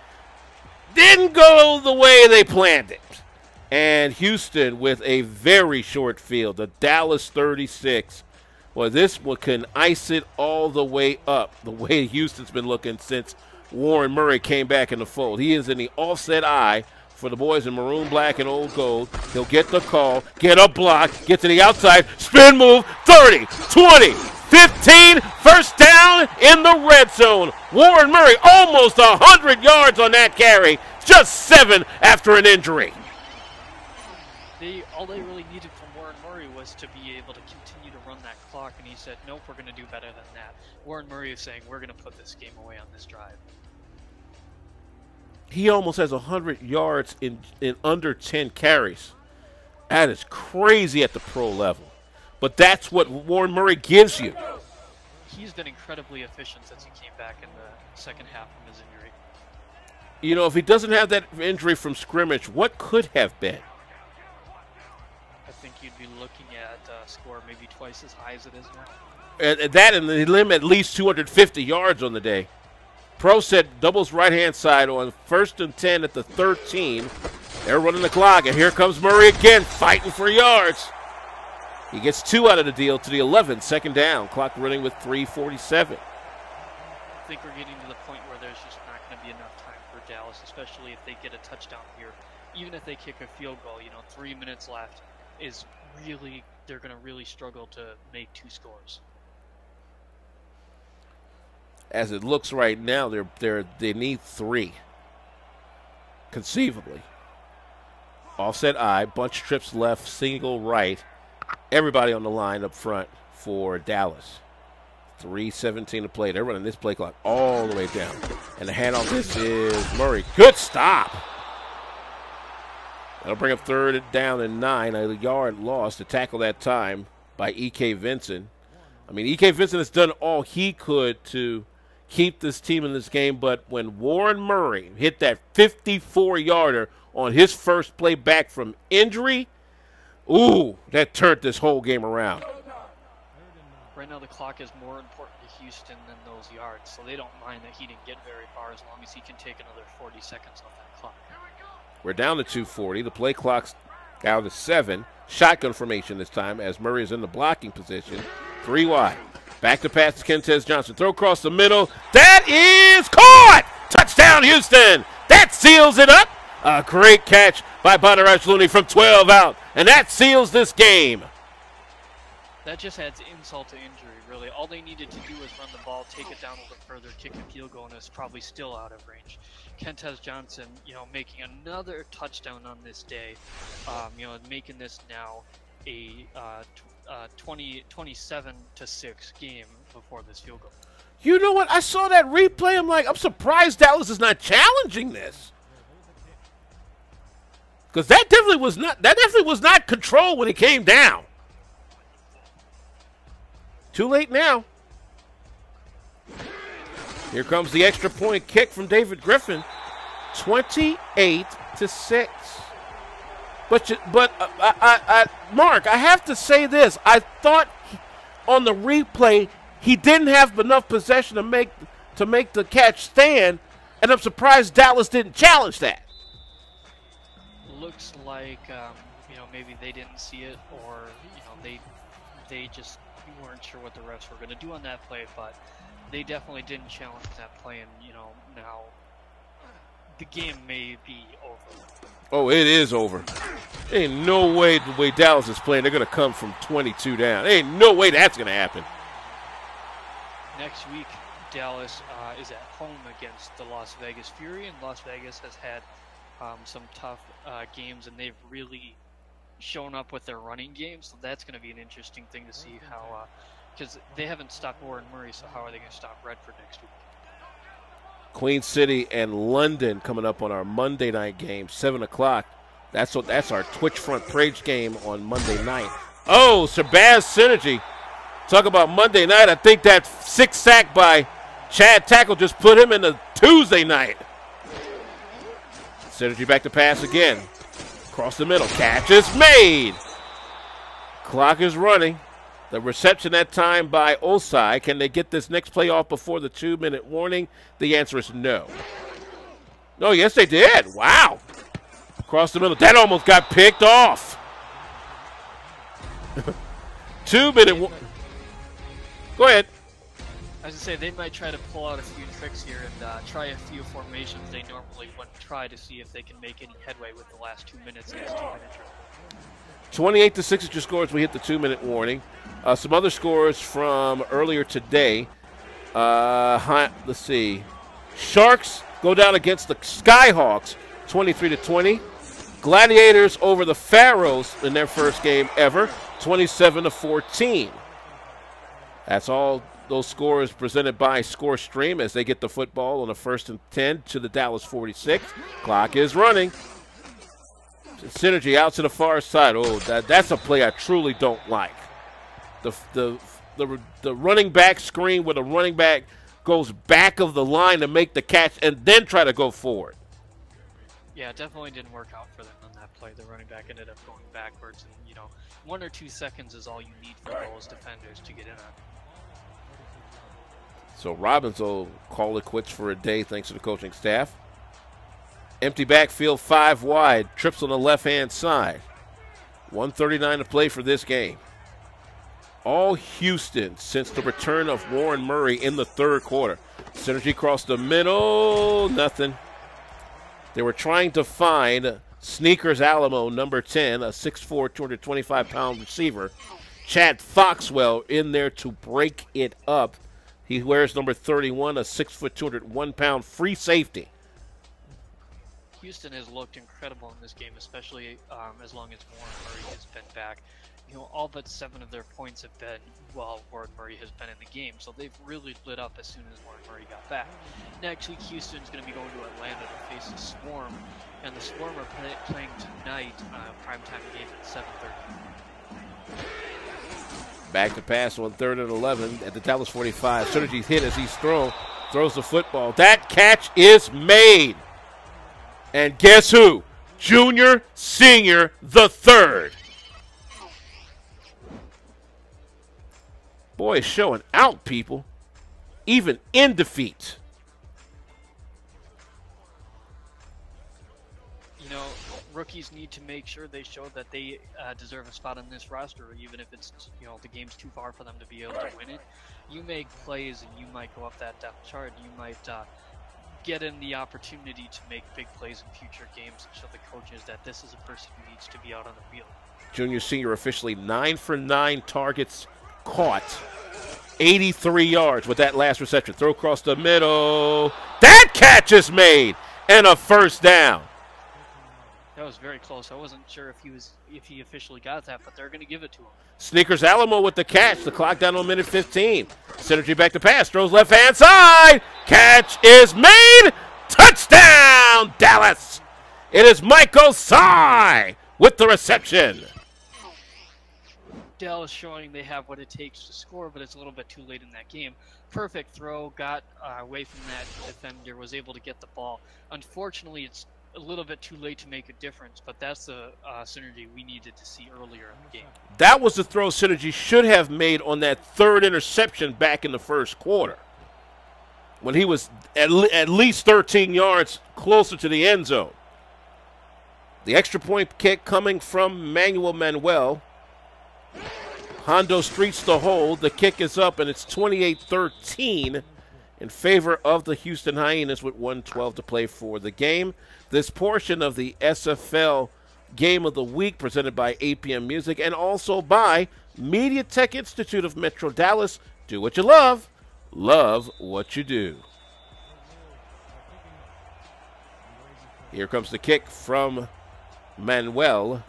didn't go the way they planned it. And Houston with a very short field, the Dallas 36. Well, this one can ice it all the way up, the way Houston's been looking since Warren Murray came back in the fold. He is in the offset eye for the boys in maroon, black, and old gold. He'll get the call, get a block, get to the outside, spin move, 30, 20, 15, first down in the red zone. Warren Murray almost 100 yards on that carry, just 7 after an injury. All they really needed from Warren Murray was to be able to continue to run that clock, and he said, nope, we're going to do better than that. Warren Murray is saying, we're going to put this game away on this drive. He almost has 100 yards in under 10 carries. That is crazy at the pro level. But that's what Warren Murray gives you. He's been incredibly efficient since he came back in the second half from his injury. You know, if he doesn't have that injury from scrimmage, what could have been? I think you'd be looking at a score maybe twice as high as it is now. That and the limit at least 250 yards on the day. Pro set doubles right-hand side on 1st and 10 at the 13. They're running the clock, and here comes Murray again, fighting for yards. He gets 2 out of the deal to the 11, second down. Clock running with 3:47. think we're getting to the point where there's just not going to be enough time for Dallas, especially if they get a touchdown here. Even if they kick a field goal, 3 minutes left is really, they're going to really struggle to make 2 scores. As it looks right now, they need 3, conceivably. Offset I, bunch trips left, single right. Everybody on the line up front for Dallas. 3:17 to play. They're running this play clock all the way down. And the handoff, this is Murray. Good stop. That'll bring up 3rd down and 9. A yard lost to tackle that time by E.K. Vincent. I mean, E.K. Vincent has done all he could to keep this team in this game, but when Warren Murray hit that 54-yarder on his first play back from injury, ooh, that turned this whole game around. Right now the clock is more important to Houston than those yards, so they don't mind that he didn't get very far as long as he can take another 40 seconds off that clock. We're down to 2:40. The play clock's down to 7. Shotgun formation this time as Murray is in the blocking position. 3 wide. Back to pass to Kentez Johnson. Throw across the middle. That is caught! Touchdown, Houston! That seals it up. A great catch by Bonaraj Looney from 12 out, and that seals this game. That just adds insult to injury, really. All they needed to do was run the ball, take it down a little further, kick a field goal, and it's probably still out of range. Kentez Johnson, making another touchdown on this day, making this now a 27-6 game before this field goal. You know what? I saw that replay. I'm surprised Dallas is not challenging this. Because that definitely was not control when it came down. Too late now. Here comes the extra point kick from David Griffin. 28-6. But Mark, I have to say this. I thought on the replay he didn't have enough possession to make the catch stand, and I'm surprised Dallas didn't challenge that. Looks like maybe they didn't see it, or they just weren't sure what the refs were going to do on that play, but they definitely didn't challenge that play, and now the game may be over. Oh, it is over. Ain't no way the way Dallas is playing, they're going to come from 22 down. Ain't no way that's going to happen. Next week, Dallas is at home against the Las Vegas Fury, and Las Vegas has had some tough games, and they've really shown up with their running game, so that's going to be an interesting thing to see how, because they haven't stopped Warren Murray, so how are they going to stop Redford next week? Queen City and London coming up on our Monday night game, 7 o'clock. That's our Twitch front page game on Monday night. Oh, Shabazz Synergy. Talk about Monday night. I think that 6 sack by Chad Tackle just put him in the Tuesday night. Synergy back to pass again. Across the middle. Catch is made. Clock is running. The reception that time by Osai. Can they get this next play off before the 2-minute warning? The answer is no. No, yes, they did. Wow. Across the middle. That almost got picked off. 2-minute. Go ahead. I was going to say, they might try to pull out a few tricks here and try a few formations they normally wouldn't try to see if they can make any headway with the last 2 minutes in this 2-minute drill. 28-6 is your score as we hit the 2-minute warning. Some other scores from earlier today. Let's see. Sharks go down against the Skyhawks, 23-20. Gladiators over the Pharaohs in their first game ever, 27-14. That's all those scores presented by ScoreStream as they get the football on a 1st and 10 to the Dallas 46. Clock is running. Synergy out to the far side. Oh, that's a play I truly don't like. The running back screen where the running back goes back of the line to make the catch and then try to go forward. Yeah, it definitely didn't work out for them on that play. The running back ended up going backwards, and 1 or 2 seconds is all you need for those defenders to get in on. So Robbins will call it quits for a day thanks to the coaching staff. Empty backfield, 5 wide. Trips on the left-hand side. 1:39 to play for this game. All Houston since the return of Warren Murray in the 3rd quarter. Synergy across the middle, nothing. They were trying to find Sneakers Alamo, number 10, a 6'4", 225-pound receiver. Chad Foxwell in there to break it up. He wears number 31, a 6', 201-pound free safety. Houston has looked incredible in this game, especially as long as Warren Murray has been back. You know, all but 7 of their points have been while Warren Murray has been in the game, so they've really lit up as soon as Warren Murray got back. Next week, Houston's going to be going to Atlanta to face the Swarm, and the Swarm are playing tonight, primetime game at 7:30. Back to pass on 3rd and 11 at the Dallas 45. Synergy's hit as he's throws the football. That catch is made. And guess who? Junior, senior, the third. Boy, showing out, people. Even in defeat. You know, rookies need to make sure they show that they deserve a spot on this roster, even if it's, you know, the game's too far for them to be able to win it. You make plays and you might go up that depth chart. You might get in the opportunity to make big plays in future games and show the coaches that this is a person who needs to be out on the field. Junior, senior officially 9 for 9 targets caught. 83 yards with that last reception. Throw across the middle. That catch is made and a first down. That was very close. I wasn't sure if he officially got that, but they're going to give it to him. Sneakers Alamo with the catch. The clock down on minute 15. Synergy back to pass. Throws left-hand side. Catch is made. Touchdown, Dallas. It is Michael Sy with the reception. Dallas showing they have what it takes to score, but it's a little bit too late in that game. Perfect throw, got away from that defender, was able to get the ball. Unfortunately, it's a little bit too late to make a difference, but that's the synergy we needed to see earlier in the game. That was the throw Synergy should have made on that third interception back in the first quarter, when he was at least 13 yards closer to the end zone. The extra point kick coming from Manuel. Hondo streets the hold. The kick is up, and it's 28-13 in favor of the Houston Hyenas with 1:12 to play for the game. This portion of the SFL Game of the Week presented by APM Music and also by Media Tech Institute of Metro Dallas. Do what you love what you do. Here comes the kick from Manuel.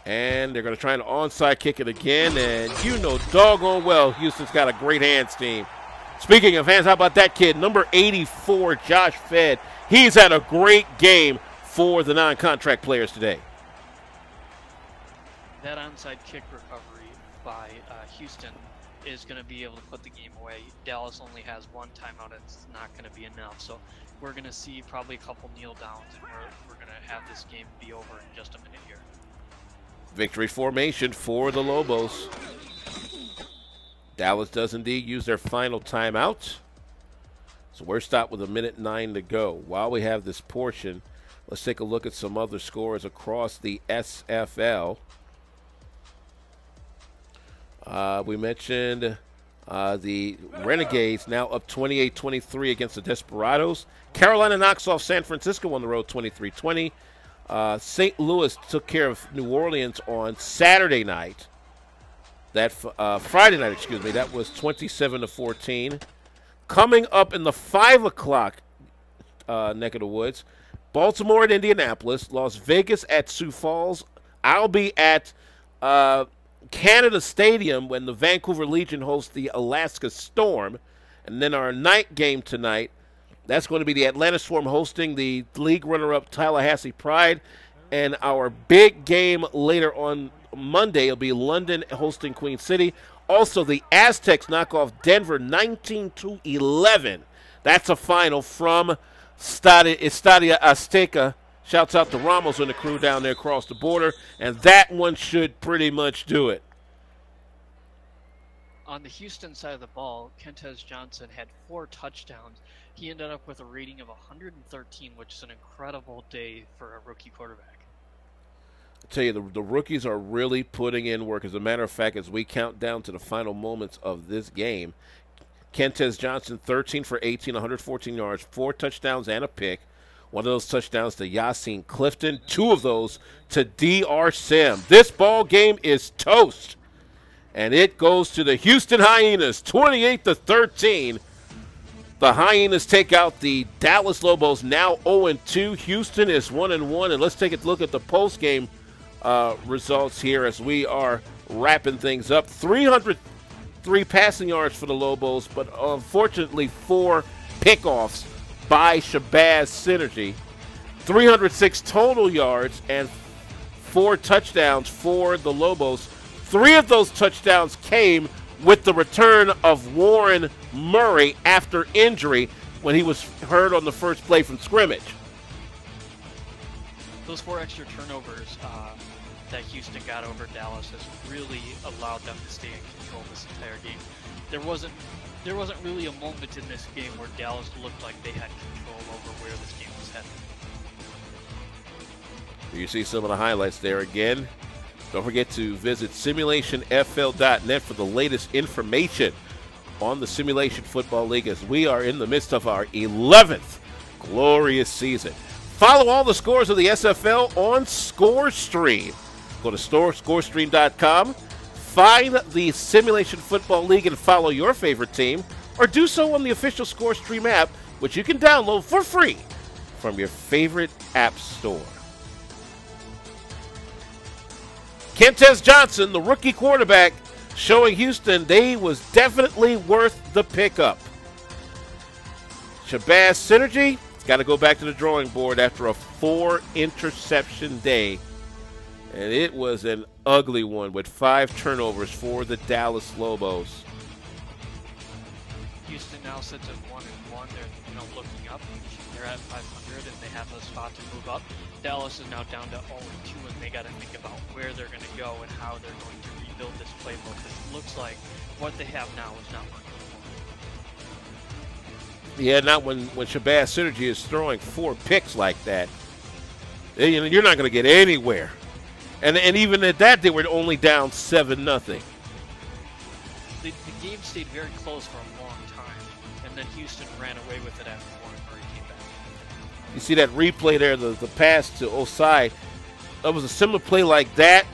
And they're going to try an onside kick it again. And you know doggone well Houston's got a great hands team. Speaking of hands, how about that kid? Number 84, Josh Fedd. He's had a great game for the non-contract players today. That onside kick recovery by Houston is going to be able to put the game away. Dallas only has one timeout. It's not going to be enough. So we're going to see probably a couple kneel downs, and we're going to have this game be over in just a minute here. Victory formation for the Lobos. Dallas does indeed use their final timeout. So we're stopped with 1:09 to go. While we have this portion, let's take a look at some other scores across the SFL. We mentioned the Renegades now up 28-23 against the Desperados. Carolina knocks off San Francisco on the road 23-20. St. Louis took care of New Orleans on Saturday night. Friday night, excuse me. That was 27-14. Coming up in the 5 o'clock neck of the woods, Baltimore at Indianapolis, Las Vegas at Sioux Falls. I'll be at Canada Stadium when the Vancouver Legion hosts the Alaska Storm. And then our night game tonight, that's going to be the Atlanta Swarm hosting the league runner-up Tallahassee Pride. And our big game later on Monday will be London hosting Queen City. Also, the Aztecs knock off Denver 19-11. That's a final from Estadio Azteca. Shouts out to Ramos and the crew down there across the border. And that one should pretty much do it. On the Houston side of the ball, Kentez Johnson had 4 touchdowns. He ended up with a rating of 113, which is an incredible day for a rookie quarterback. I tell you, the rookies are really putting in work. As a matter of fact, as we count down to the final moments of this game, Kentez Johnson, 13 for 18, 114 yards, 4 touchdowns and a pick. One of those touchdowns to Yassine Clifton, 2 of those to D.R. Sim. This ball game is toast, and it goes to the Houston Hyenas, 28-13. The Hyenas take out the Dallas Lobos, now 0-2. Houston is 1-1, and let's take a look at the post-game results here as we are wrapping things up. 303 passing yards for the Lobos, but unfortunately 4 pickoffs by Shabazz Synergy. 306 total yards and 4 touchdowns for the Lobos. 3 of those touchdowns came with the return of Warren Murray after injury when he was hurt on the first play from scrimmage. Those 4 extra turnovers that Houston got over Dallas has really allowed them to stay in control this entire game. There wasn't really a moment in this game where Dallas looked like they had control over where this game was headed. You see some of the highlights there again. Don't forget to visit simulationfl.net for the latest information on the Simulation Football League as we are in the midst of our 11th glorious season. Follow all the scores of the SFL on ScoreStream. Go to scorestream.com, find the Simulation Football League and follow your favorite team, or do so on the official ScoreStream app, which you can download for free from your favorite app store. Kentez Johnson, the rookie quarterback, showing Houston they was definitely worth the pickup. Shabazz Synergy, got to go back to the drawing board after a 4-interception day. And it was an ugly one with 5 turnovers for the Dallas Lobos. Houston now sits at 1-1. They're looking up. They're at 500 and they have a spot to move up. Dallas is now down to 0-2 and they got to think about where they're going to go and how they're going to rebuild this playbook. It looks like what they have now is not working. Yeah, not when Shabazz Synergy is throwing 4 picks like that. You're not going to get anywhere. And even at that, they were only down 7-0. The game stayed very close for a long time, and then Houston ran away with it after Warren Murray came back. You see that replay there, the pass to Osai. That was a similar play like that,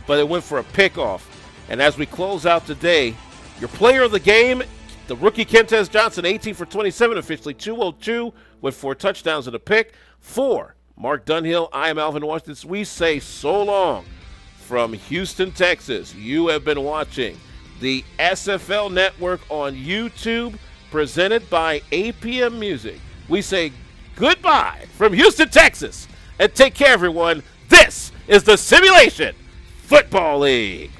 but it went for a pickoff. And as we close out today, your player of the game, the rookie Kentez Johnson, 18 for 27, officially 202 with 4 touchdowns and a pick. 4, Mark Dunhill. I am Alvin Washington. We say so long from Houston, Texas. You have been watching the SFL Network on YouTube, presented by APM Music. We say goodbye from Houston, Texas, and take care, everyone. This is the Simulation Football League.